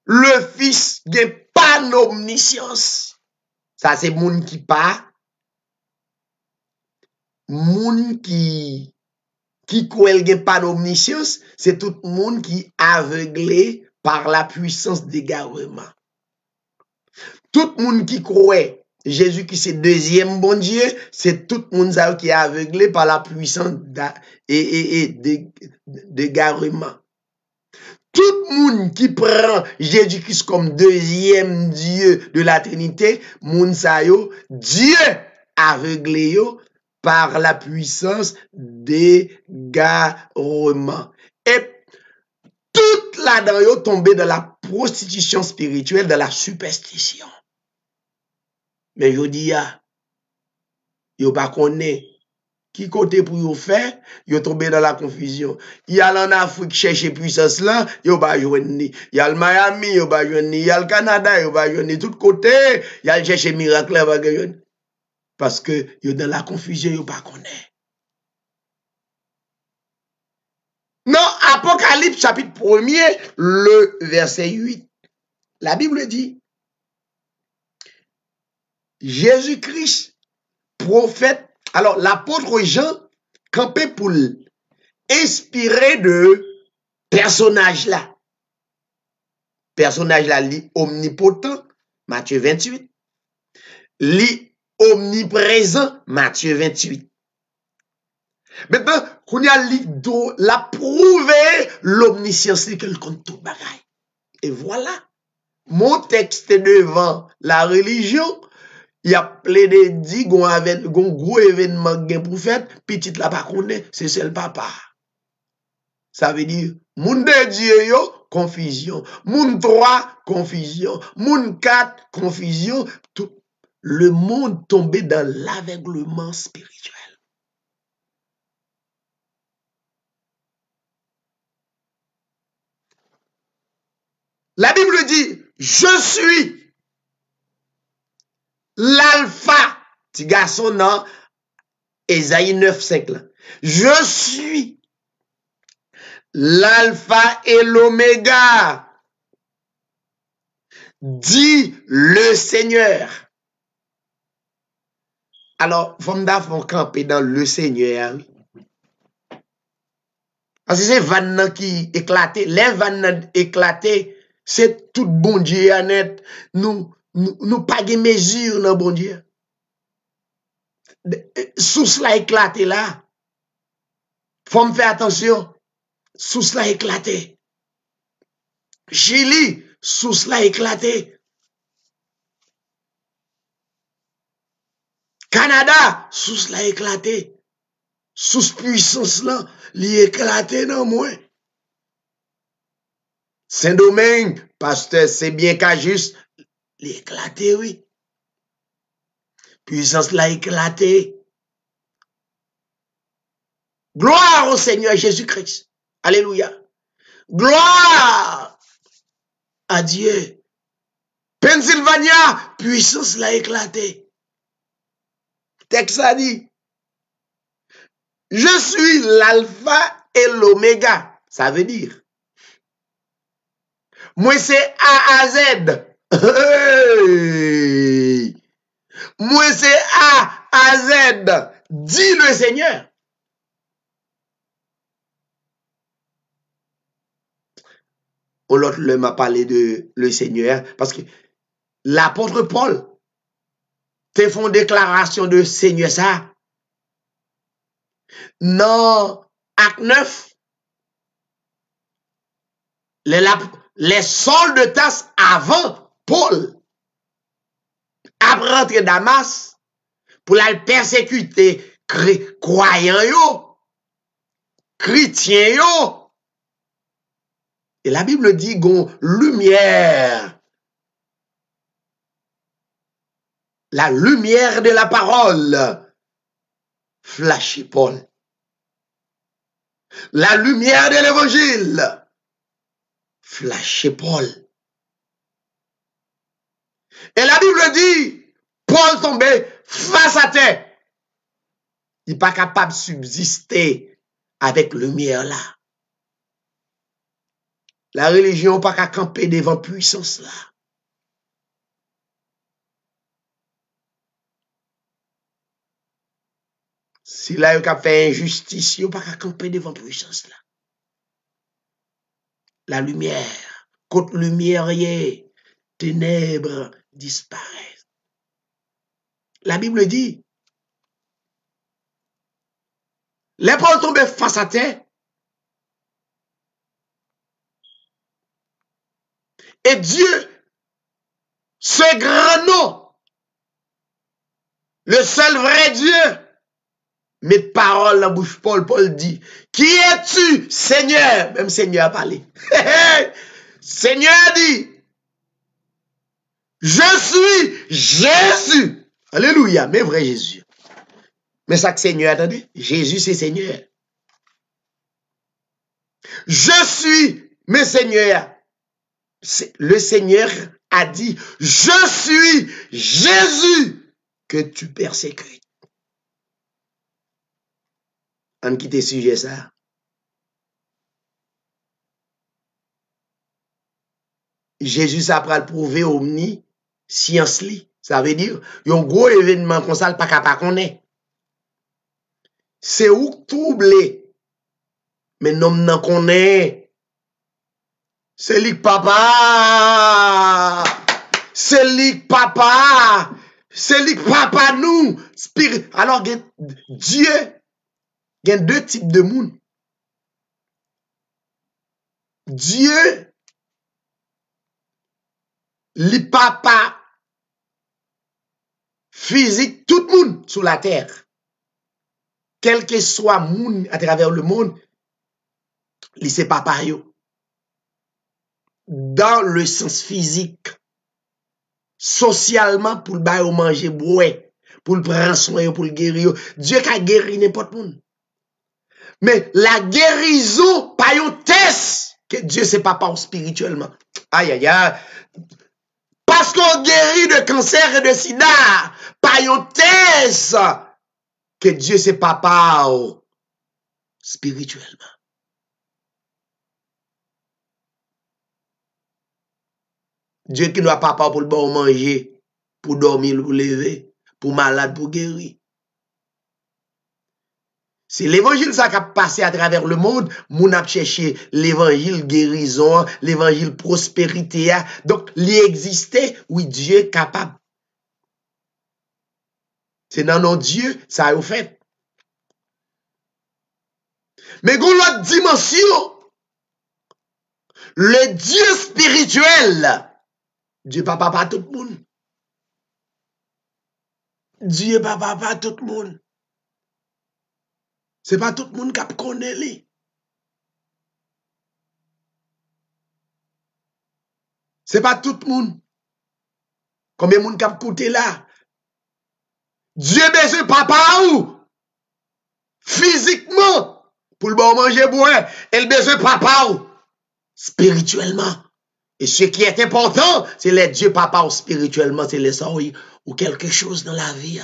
le fils de panomniscience. Ça c'est moun qui pas, moun qui kouel gen panomniscience, c'est tout moun qui aveuglé par la puissance d'égarement. Tout moun qui croit Jésus qui c'est deuxième bon Dieu, c'est tout le monde qui est aveuglé par la puissance d'égarement. Tout le monde qui prend Jésus-Christ comme deuxième Dieu de la Trinité, moun sa yo, Dieu aveuglé yo par la puissance d'égarement. Et toute là-dedans yo tombé dans la prostitution spirituelle, de la superstition. Mais je dis, yo pas connaît qui côté pour yo faire, yo tombé dans la confusion. Il y a en Afrique chercher puissance là, yo pas joindre. Il y a le Miami, yo pas joindre. Il y a le Canada, yo pas joindre. Tout côté, il y a le chercher miracle là, parce que yo dans la confusion, yo pas connaît. Non, Apocalypse chapitre 1er, le verset 8. La Bible dit, Jésus-Christ, prophète, alors l'apôtre Jean, campé pour inspiré de personnage là. Personnage là, li omnipotent, Matthieu 28. Li omniprésent, Matthieu 28. Maintenant, qu'on y a la prouvé l'omniscience qu'elle compte tout bagaille. Et voilà, mon texte devant la religion, il y a plein de dit gon gros événement gen pour faire, petite la pas connaît, c'est seul papa. Ça veut dire moun de Dieu yo confusion, moun 3 confusion, moun 4 confusion, tout le monde tombé dans l'aveuglement spirituel. La Bible dit, je suis l'alpha. Petit garçon, non, Ésaïe 9:5 là. Je suis l'alpha et l'oméga, dit le Seigneur. Alors, faut d'abord camper dans le Seigneur. Parce que c'est vanne qui éclaté, les vannes éclaté, c'est tout bon Dieu net. Nous pas de mesure dans bon Dieu. Sous cela éclaté là. Faut me faire attention. Sous cela éclaté. Chili, sous cela éclaté. Canada, sous cela éclaté. Sous puissance là, li éclaté dans moi. Saint-Domingue, pasteur, c'est bien qu'à juste, li éclaté, oui. Puissance là éclaté. Gloire au Seigneur Jésus-Christ. Alléluia. Gloire à Dieu. Pennsylvania, puissance là éclaté. Texte a dit, je suis l'alpha et l'oméga. Ça veut dire, moi c'est A à Z. Hey. Moi c'est A à Z. Dit le Seigneur. L'autre m'a parlé de le Seigneur parce que l'apôtre Paul te font déclaration de Seigneur ça. Non, acte 9, les soldats de tasse avant Paul après rentrer Damas pour la persécuter croyants yo, chrétiens yo. Et la Bible dit gon lumière. La lumière de la parole flashé Paul. La lumière de l'évangile flashé Paul. Et la Bible dit, Paul tombait face à terre. Il n'est pas capable de subsister avec lumière là. La religion n'a pas qu'à camper devant puissance là. Si là, il a fait injustice, il n'a pas qu'à camper devant puissance là. La lumière, contre lumière, ténèbres disparaissent. La Bible dit, les Paul tombaient face à terre. Et Dieu, ce grand nom, le seul vrai Dieu, met parole dans la bouche Paul. Paul dit, qui es-tu, Seigneur? Même Seigneur a parlé. Seigneur dit, je suis Jésus. Alléluia, mais vrai Jésus. Mais ça que Seigneur, attendez, Jésus c'est Seigneur. Je suis, mais Seigneur. Le Seigneur a dit, je suis Jésus que tu persécutes. On quitte sujet ça. Jésus a pral prouver omni science li. Ça veut dire, yon gros événement comme ça, pas capable connaître. C'est où troublé. Mais non n'en connaît. C'est lui papa. C'est lui papa. C'est lui papa nous. Spirit. Alors, Dieu, il y a deux types de monde. Dieu, li papa physique, tout le monde sur la terre. Quel que soit monde à travers le monde, li c'est papa yo. Dans le sens physique, socialement, pour le bailler au manger, boire, pour le prendre soin, pour le guérir. Dieu qui a guéri n'importe monde. Mais la guérison, pas un test que Dieu c'est papa spirituellement. Aïe, aïe, aïe. Parce qu'on guérit de cancer et de sida, pas un test que Dieu c'est papa spirituellement. Dieu qui n'a pas papa pour le bon manger, pour dormir, pour lever, pour malade, pour guérir. C'est l'évangile ça qui a passé à travers le monde. Moun a cherché l'évangile guérison, l'évangile prospérité. Donc, il existait, oui, Dieu est capable. C'est dans nos dieux, ça a fait. Mais dans l'autre dimension, le Dieu spirituel, Dieu papa pas tout le monde. Dieu papa pas tout le monde. C'est pas tout le monde qui connaît lui. C'est pas tout le monde. Combien de monde qui a écouté là? Dieu besoin papa ou? Physiquement. Pour le bon manger boire. Elle besoin papa ou? Spirituellement. Et ce qui est important, c'est les dieux papa ou spirituellement, c'est les sangs ou quelque chose dans la vie.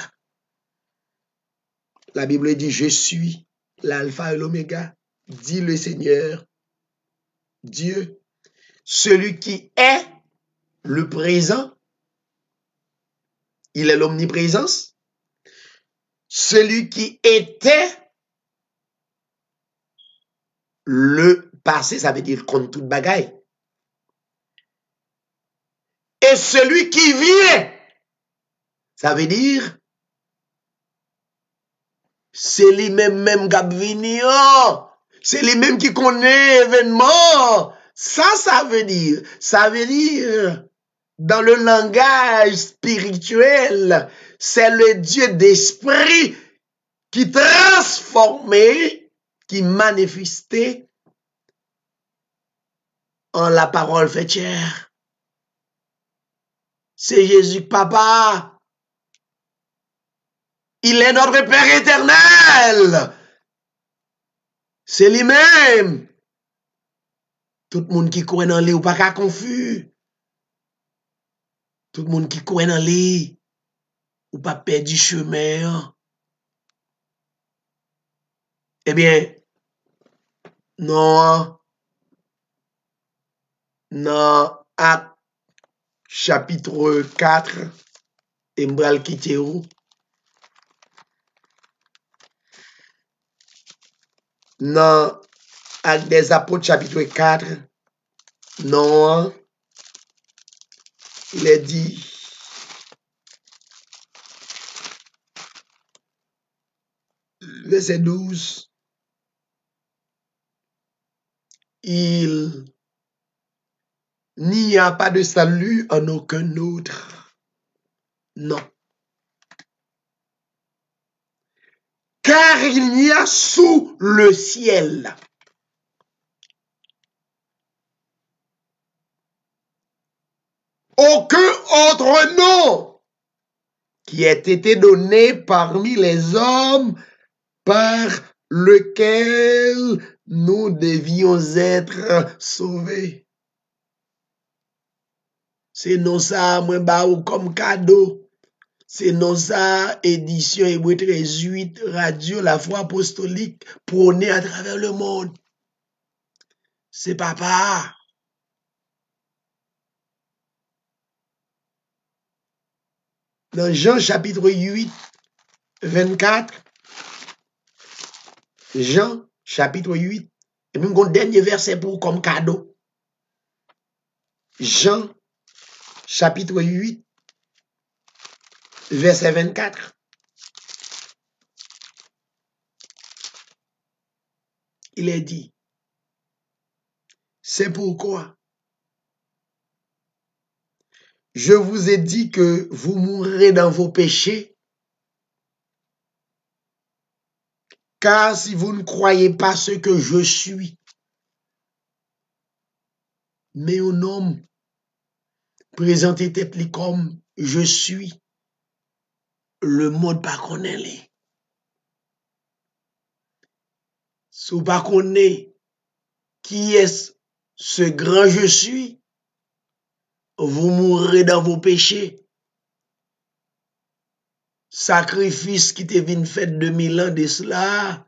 La Bible dit, je suis l'alpha et l'oméga, dit le Seigneur, Dieu, celui qui est le présent, il est l'omniprésence, celui qui était le passé, ça veut dire contre toute bagaille, et celui qui vient, ça veut dire c'est lui-même qui a venu. C'est lui-même qui connaît l'événement. Ça veut dire. Ça veut dire, dans le langage spirituel, c'est le Dieu d'esprit qui transformait, qui manifestait en la parole faite chair. C'est Jésus Papa. Il est notre Père éternel. C'est lui-même. Tout le monde qui croit dans lui ou pas qu'à confus. Tout le monde qui croit dans lui ou pas perdre du chemin. Eh bien, non. Dans Actes chapitre 4, et m'bral quitter où? Dans Actes des Apôtres, chapitre 4, non, il est dit, verset 12, il n'y a pas de salut en aucun autre. Non. Car il n'y a sous le ciel aucun autre nom qui ait été donné parmi les hommes par lequel nous devions être sauvés. C'est non ça, moi, bah, ou comme cadeau. C'est non ça, édition Hébreu 13:8, radio, la foi apostolique, prônée à travers le monde. C'est papa. Dans Jean chapitre 8, 24. Jean chapitre 8. Et puis, mon dernier verset pour comme cadeau. Jean chapitre 8, verset 24. Il est dit, c'est pourquoi je vous ai dit que vous mourrez dans vos péchés, car si vous ne croyez pas ce que je suis, mais un homme présentez tête comme je suis, le monde pas connaît. Si vous pas connaissez qui est ce grand je suis, vous mourrez dans vos péchés. Sacrifice qui te vient fait 2000 ans de cela,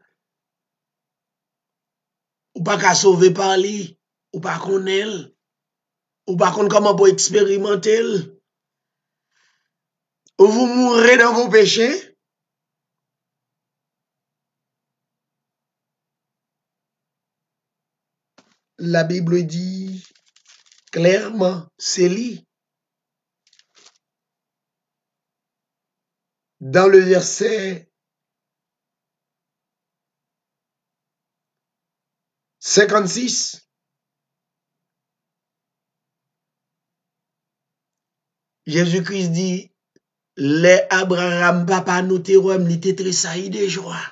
ou pas qu'à sauver par lui, ou pas connaître, ou pas connaître comment pour expérimenter. Vous mourrez dans vos péchés. La Bible dit clairement, c'est lui. Dans le verset 56, Jésus-Christ dit, les Abraham papa nous te rem li te tressailli de joie.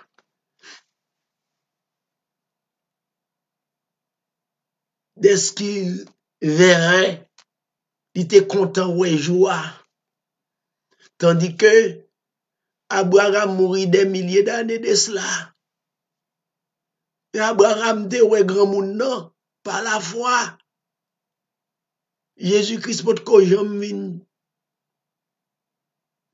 Dès qu'il verrait, il était content ouais joie. Tandis que Abraham mourit des milliers d'années de cela. Et Abraham te ouais grand monde non, par la foi. Jésus-Christ pot ko jam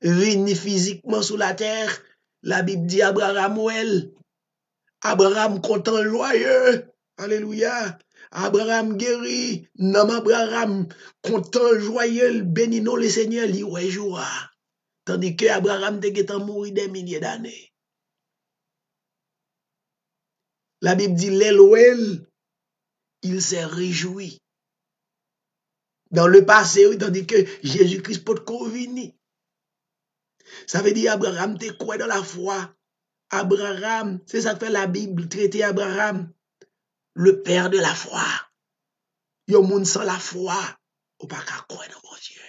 vini physiquement sur la terre. La Bible dit Abraham well. Abraham content joyeux. Alléluia. Abraham guéri. Nom Abraham content joyeux. Béni non le Seigneur li ouais joie. Tandis que Abraham te getan mouri des milliers d'années. La Bible dit l'Elohel, il s'est réjoui. Dans le passé, tandis que Jésus-Christ peut convenir. Ça veut dire Abraham te quoi dans la foi. Abraham, c'est ça que fait la Bible, traiter Abraham, le père de la foi. Yon moun sans la foi, ou pas qu'à quoi dans mon Dieu.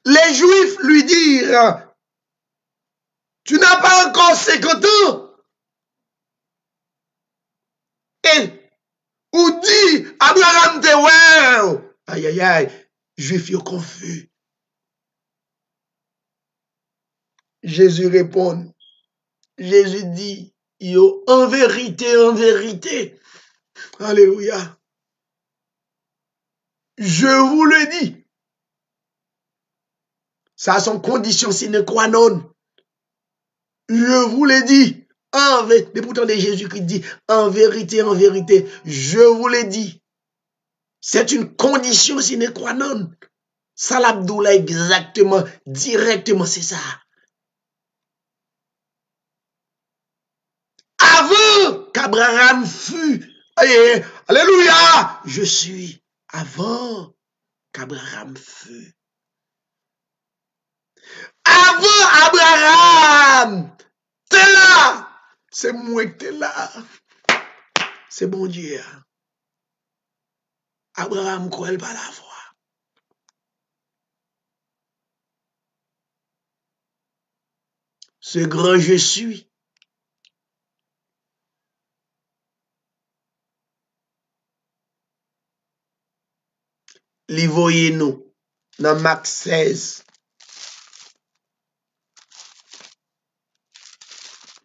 Les Juifs lui dirent, tu n'as pas encore 50 ans. Et, ou dit, Abraham te ouais. Aïe, aïe, aïe, Juifs yon confus. Jésus répond, Jésus dit, yo, en vérité, alléluia, je vous le dis, ça sont conditions sine qua non, je vous le dis, mais pourtant de Jésus qui dit, en vérité, je vous le dis, c'est une condition sine qua non, ça l'abdoula exactement, directement, c'est ça. Avant qu'Abraham fût, alléluia, je suis avant qu'Abraham fût. Avant Abraham, t'es là, c'est moi que t'es là, c'est bon Dieu. Abraham croit par la foi. Ce grand je suis. Li voye nous dans Marc 16.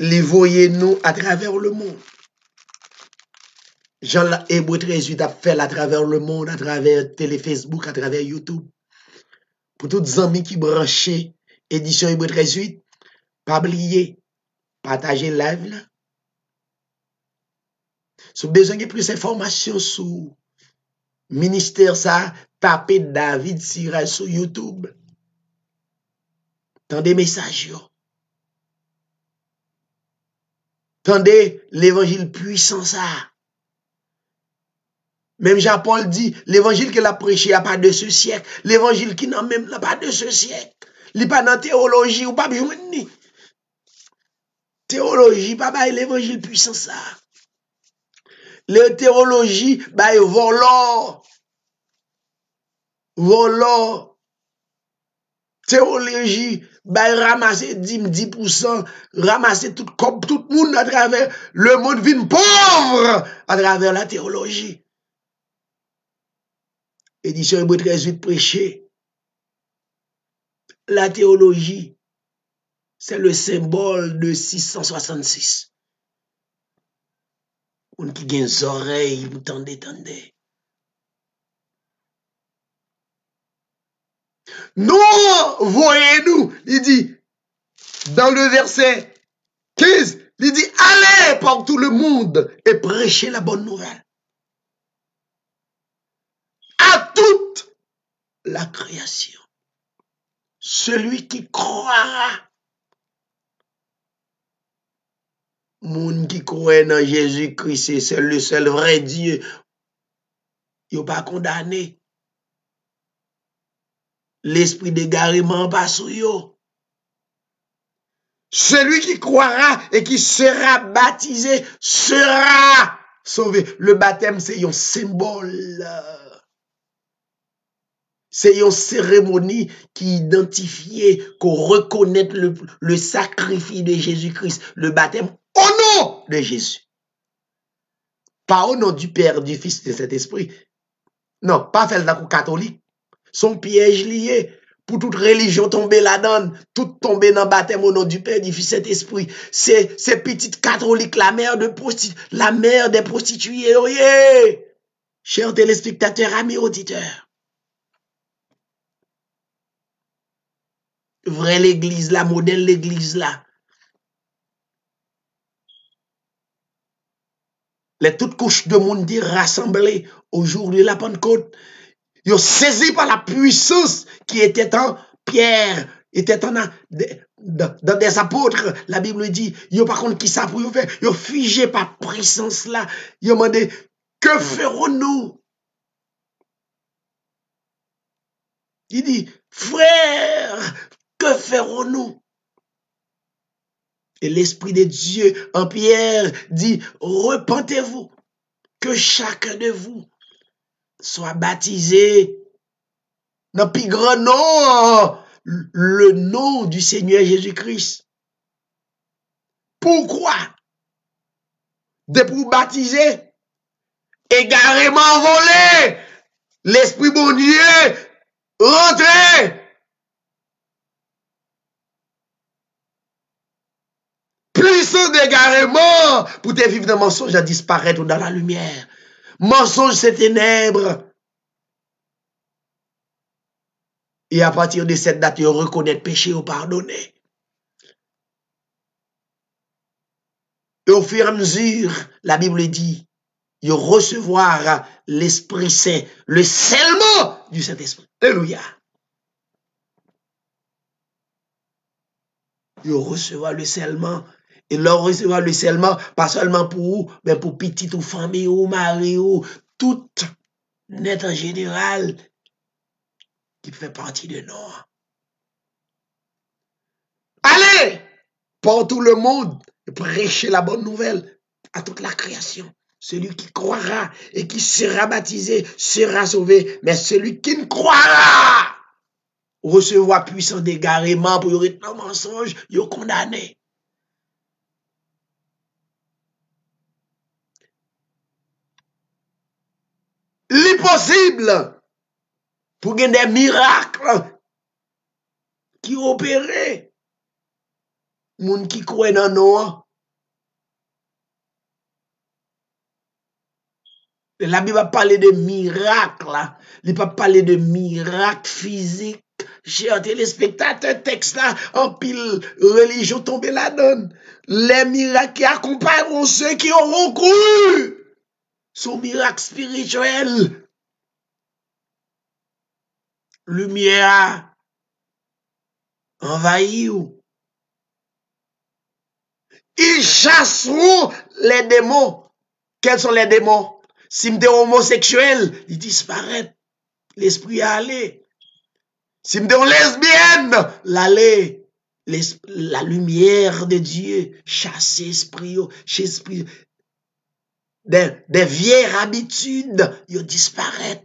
Li voye nous à travers le monde. Jean Hébreu 13 a fait à travers le monde, à travers télé Facebook, à travers YouTube. Pour tous les amis qui branchent édition Hébreu 13, pas oublier, partager live là. Si vous avez besoin de plus d'informations sur ministère ça, tapez David Siraj sur YouTube. Tendez messages yo. Tendez l'évangile puissant ça. Même Jean-Paul dit, l'évangile qu'il a prêché à pas de ce siècle, l'évangile qui n'a même pas de ce siècle. Il n'est pas dans la théologie ou pas besoin ni. Théologie, pas l'évangile puissant ça. La théologie, volant. Théologie, ramasser 10%, ramasser tout le monde à travers le monde vient pauvre à travers la théologie. Édition Hébreux 13:8 prêché. La théologie, c'est le symbole de 666. On qui gagne des oreilles, vous tendez. Nous, voyez-nous, il dit, dans le verset 15, il dit, allez par tout le monde et prêchez la bonne nouvelle à toute la création. Celui qui croira, monde qui croit dans Jésus-Christ, c'est le seul vrai Dieu, il n'est pas condamné. L'esprit d'égarement pas sur yo. Celui qui croira et qui sera baptisé sera sauvé. Le baptême, c'est un symbole. C'est une cérémonie qui identifie, qu'on reconnaît le sacrifice de Jésus-Christ. Le baptême au nom de Jésus. Pas au nom du Père, du Fils et de Saint-Esprit. Non, pas faire le catholique. Son piège lié pour toute religion tomber là-dedans, tout tomber dans le baptême au nom du Père, du Fils et de Saint-Esprit. C'est petites catholiques, la mère des prostituées. Oh yeah! Chers téléspectateurs, amis auditeurs. Vraie l'église là, modèle l'église là. Les toutes couches de monde rassemblées au jour de la Pentecôte. Ils ont saisi par la puissance qui était en Pierre, était dans des apôtres. La Bible dit, ils n'ont pas contre qui ça pour y faire. Ils ont figé par puissance là. Ils ont demandé, que ferons-nous? Il dit, frère, que ferons-nous? Et l'Esprit de Dieu en Pierre dit, repentez-vous, que chacun de vous soit baptisé dans le plus grand nom, le nom du Seigneur Jésus-Christ. Pourquoi? De pour baptiser, égarément volé, l'Esprit bon Dieu, rentré. Puissance d'égarement pour te vivre dans le mensonge à disparaître dans la lumière. Mensonge, c'est ténèbres. Et à partir de cette date, ils reconnaissent péché ou pardonner. Et au fur et à mesure, la Bible dit, ils recevoir l'Esprit Saint, le scellement du Saint-Esprit. Alléluia. Ils recevoir le scellement. Et leur recevoir le scellement, pas seulement pour vous, mais pour petite ou famille ou mari ou tout net en général qui fait partie de nous. Allez, pour tout le monde, prêchez la bonne nouvelle à toute la création. Celui qui croira et qui sera baptisé sera sauvé, mais celui qui ne croira recevoir puissant d'égarement pour y être dans le mensonge, il est condamné. L'impossible pour gagner des miracles qui opèrent. Moun qui croit dans nous. La Bible va parler de miracles. Il ne va pas parler de miracles physiques. Chers téléspectateurs, texte là, en pile religion tombée là-dedans. Les miracles qui accompagneront ceux qui auront cru sont miracles spirituels. lumière envahit ou. Ils chasseront les démons. Quels sont les démons? Si m'es homosexuel, ils disparaissent. L'esprit a allé. Si m'es lesbienne, l'aller. La lumière de Dieu chasse l'esprit, des vieilles habitudes, ils disparaissent.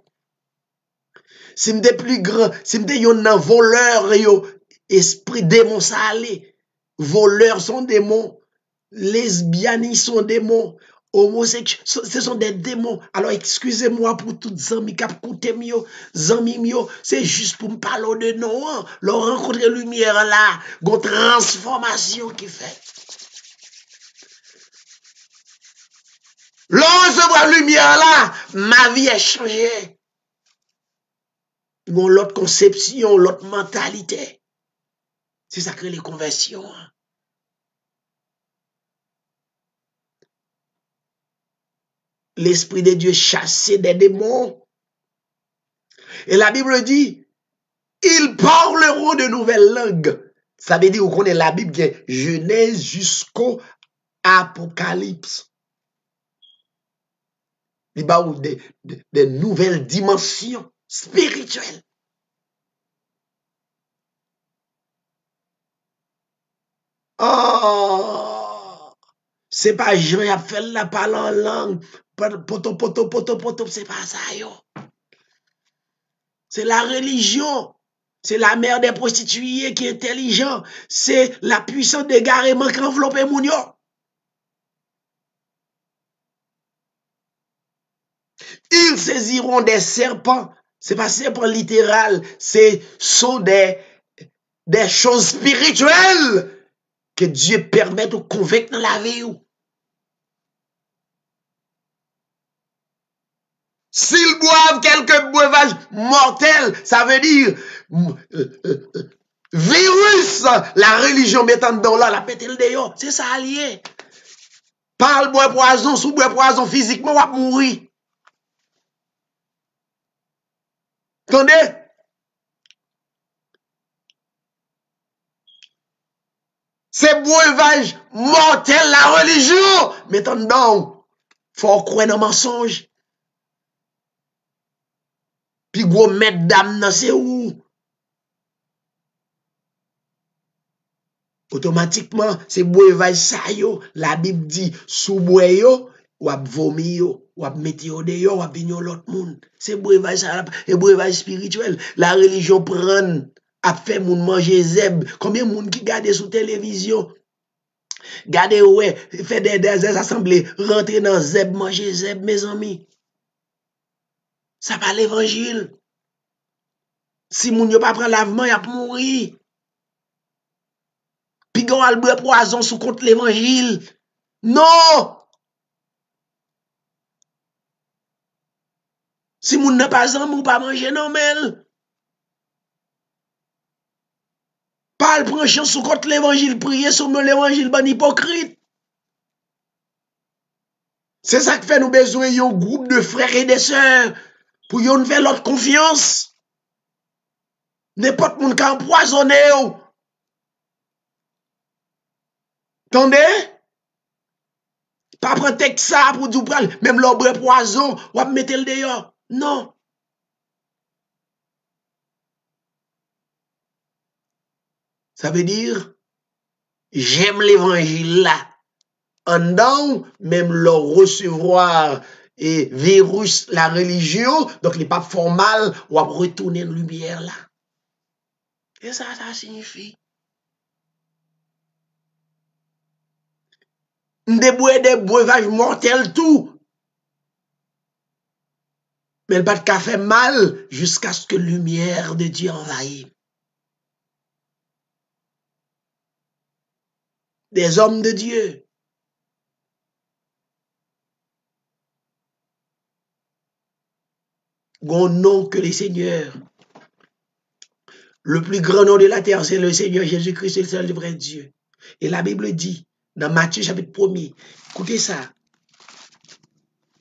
Si m'es plus grand, si m'es yon voleur, esprit démon ça allé. Voleurs sont démons. Lesbianes sont démons. Homosexuels, ce sont des démons. Alors, excusez-moi pour toutes les amis qui écoutent mio, amis mio, c'est juste pour me parler de nous, hein. Leur rencontrer lumière là, une transformation qui fait. Leur recevoir lumière là, ma vie est changée. Ils ont l'autre conception, l'autre mentalité. C'est ça que les conversions. Hein. L'Esprit de Dieu chassait des démons. Et la Bible dit, ils parleront de nouvelles langues. Ça veut dire qu'on connaît la Bible, Genèse jusqu'au Apocalypse. Il y a des nouvelles dimensions spirituelles. Oh, c'est pas Jean qui a fait la parole en langue. Poto, c'est pas ça, yo. C'est la religion. C'est la mère des prostituées qui est intelligente. C'est la puissance d'égarement qui enveloppe moun yo. Ils saisiront des serpents. C'est pas serpent littéral. Sont des choses spirituelles que Dieu permet de convaincre dans la vie. S'ils boivent quelques breuvages mortels, ça veut dire virus, la religion mettant dedans là, la pété le dehors. C'est ça allié. Parle bois poison, sous bois poison physiquement, on va mourir. Attendez? C'est breuvage mortel, la religion mettant dedans. Faut croire dans mensonge. Puis gros mettre dame c'est où? Automatiquement, c'est breuvage ça yo. La Bible dit, sous bois yo, ou ap vomi yo, ou ap mette yo de yo, ou ap vignon l'autre monde. C'est breuvage ça, et breuvage spirituel. La religion prend, a fait moun manger zeb. Combien moun qui gade sous télévision? Gade ouais, fait des assemblées, rentrer dans zeb, manger zeb, mes amis. Ça pas l'évangile. Si moun yo pas prend lavement, y a mourir. Puis gon al boire poison sous contre l'évangile. Non! Si moun n'a pas zam ou pas manger non mel. Pas prend chance sous contre l'évangile, prier sur l'évangile ban hypocrite. C'est ça qui fait nous besoin d'un groupe de frères et de sœurs pour yon faire l'autre confiance. N'importe moun qui empoisonné ou. Attendez? Pas prendre texte ça pour dire même l'obre poison ou à mettre le dehors. Non. Ça veut dire j'aime l'évangile là. En dedans, même le recevoir et virus la religion, donc il n'est pas formal ou à retourner une lumière là. Et ça signifie. Des breuvages mortels tout. Mais le pas de café mal jusqu'à ce que la lumière de Dieu envahisse. Des hommes de Dieu. Bon nom que les seigneurs. Le plus grand nom de la terre, c'est le Seigneur Jésus-Christ, c'est le seul vrai Dieu. Et la Bible dit, dans Matthieu chapitre 1er, écoutez ça.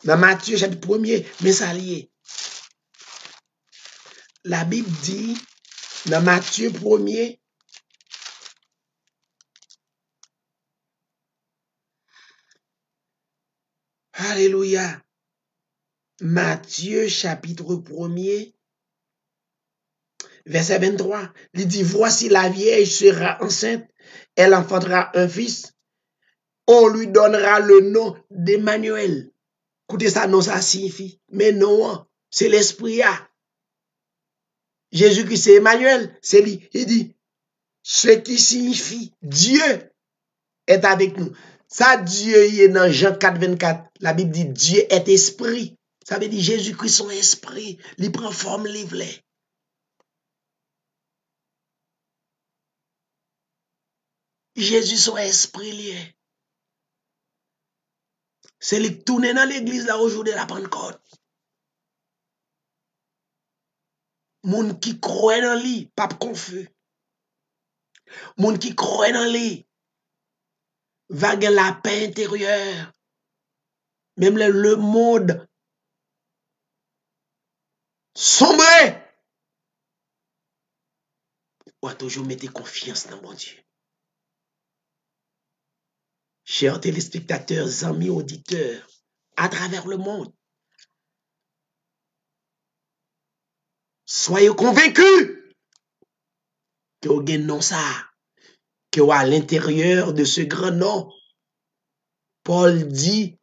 Dans Matthieu chapitre 1er, mais ça lié. la Bible dit, dans Matthieu 1er, alléluia, Matthieu chapitre 1er, verset 23, il dit, voici la vierge sera enceinte, elle enfantera un fils, on lui donnera le nom d'Emmanuel. Écoutez ça, non, ça signifie, mais non, c'est l'esprit. Jésus-Christ, c'est Emmanuel, c'est lui. Il dit, ce qui signifie Dieu est avec nous. Ça, Dieu, il est dans Jean 4, 24. La Bible dit, Dieu est esprit. Ça veut dire Jésus-Christ, son esprit, il prend forme livre. Jésus, son esprit lié. C'est lui qui tourne dans l'église là aujourd'hui, la Pentecôte. Moun qui croit dans lui, pas confus. Moun qui croit dans lui, va gagner la paix intérieure. Même le monde sombre. On va toujours mettre confiance dans mon Dieu. Chers téléspectateurs, amis, auditeurs, à travers le monde, soyez convaincus que vous avez non ça, que à l'intérieur de ce grand nom, Paul dit,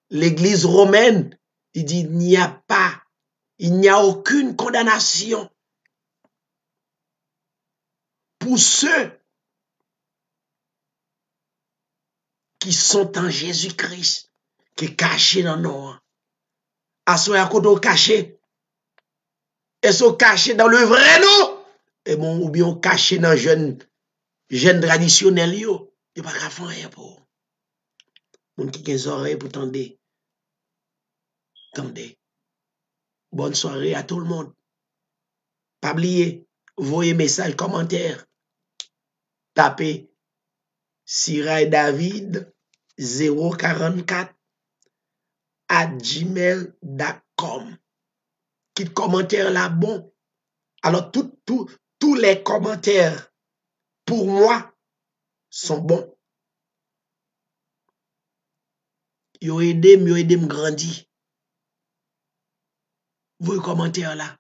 l'église romaine, il dit, il n'y a aucune condamnation pour ceux qui sont en Jésus-Christ, qui est caché dans nous. À ce moment caché, et sont cachés dans le vrai nom, et bon, ou bien caché dans jeune traditionnel, yo, il n'y a pas qu'à faire rien pour. Moun qui a des oreilles pour tendre. Tendez. Bonne soirée à tout le monde. Pas oublier, voyez message, commentaire. Tapez Siray David 044 @gmail.com. Qui commentaire là bon. Alors tous les commentaires pour moi sont bons. Yo aidé me grandir. Vos commentaires là.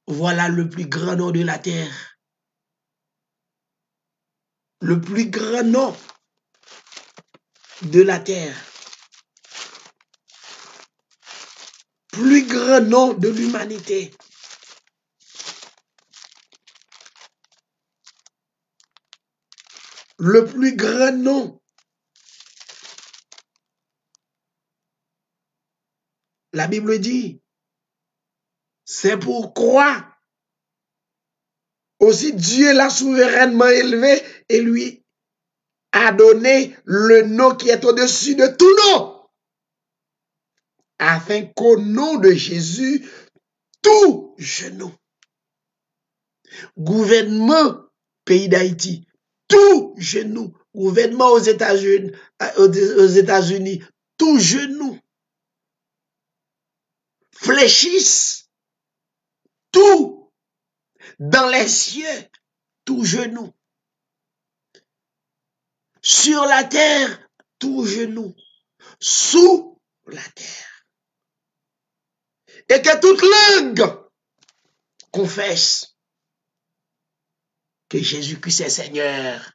Voilà le plus grand nom de la terre. Le plus grand nom de la terre. Plus grand nom de l'humanité. Le plus grand nom. La Bible dit, c'est pourquoi aussi Dieu l'a souverainement élevé et lui a donné le nom qui est au-dessus de tout nom, afin qu'au nom de Jésus, tout genou, gouvernement pays d'Haïti, tout genou, gouvernement aux États-Unis, tout genou, fléchisse, tout dans les cieux, tout genou, sur la terre, tout genou, sous la terre, et que toute langue confesse que Jésus-Christ est Seigneur.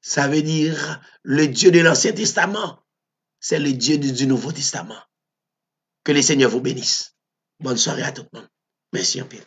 Ça veut dire le Dieu de l'Ancien Testament, c'est le Dieu du Nouveau Testament. Que le Seigneur vous bénisse. Bonne soirée à tout le monde. Merci un peu.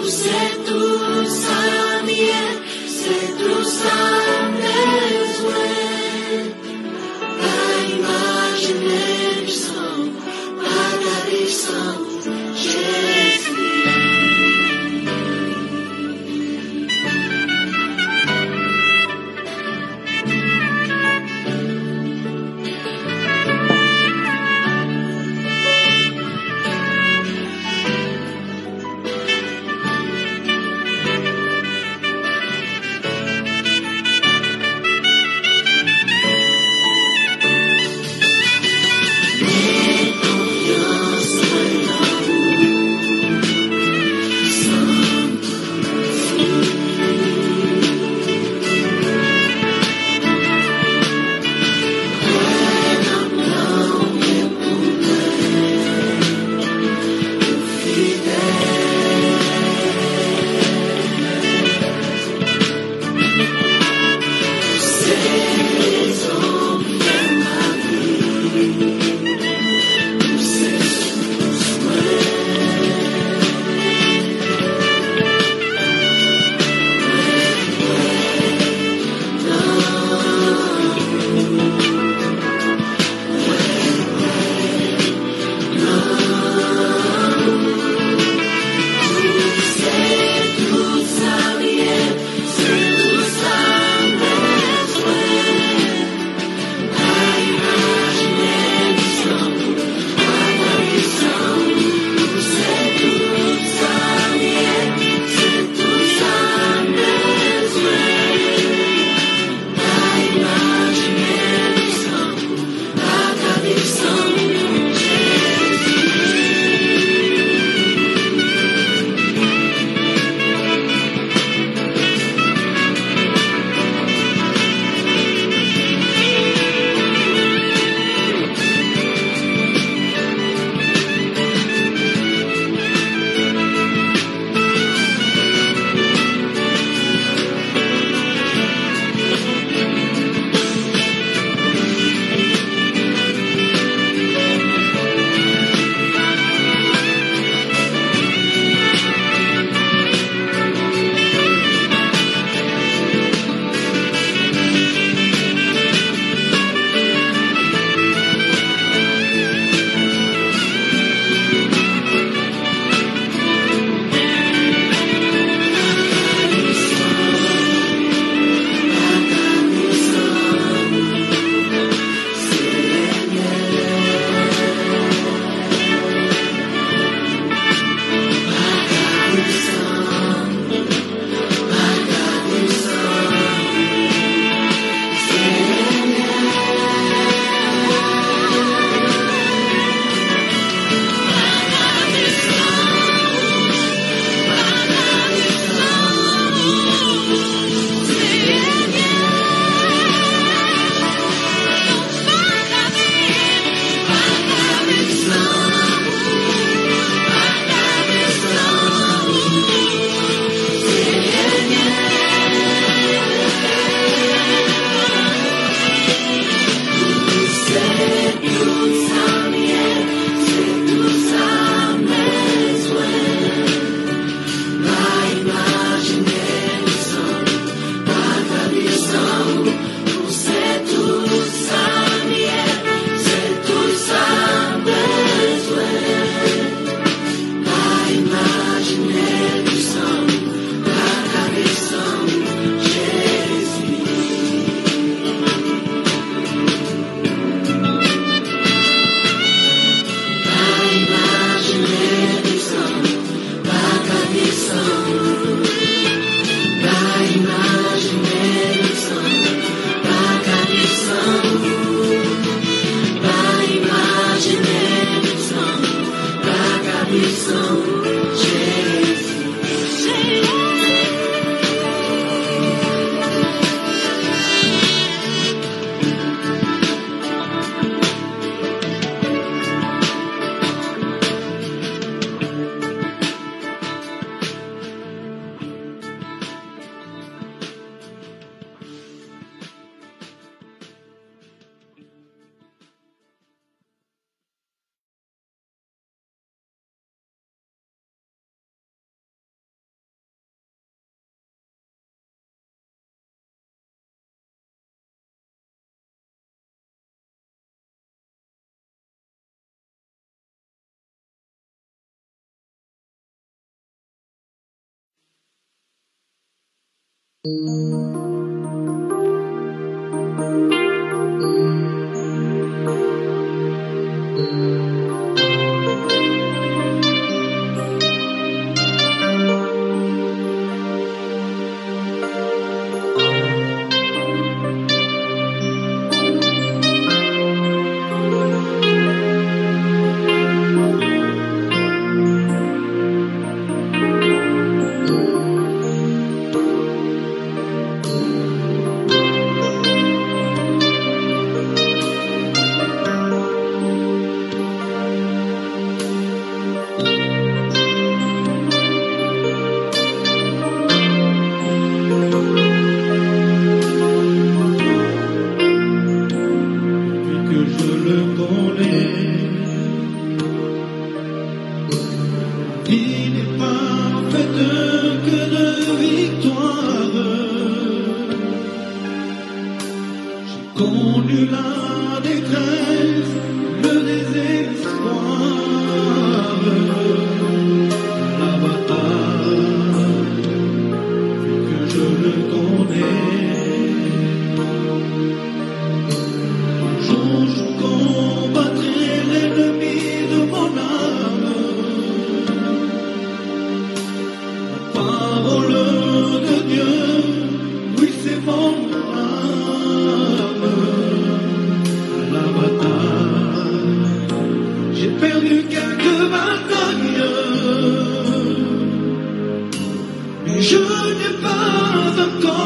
C'est tout ça, bien, c'est tout ça, besoin. Pas imaginer du sang, pas garder sang, Jésus. Je n'ai pas encore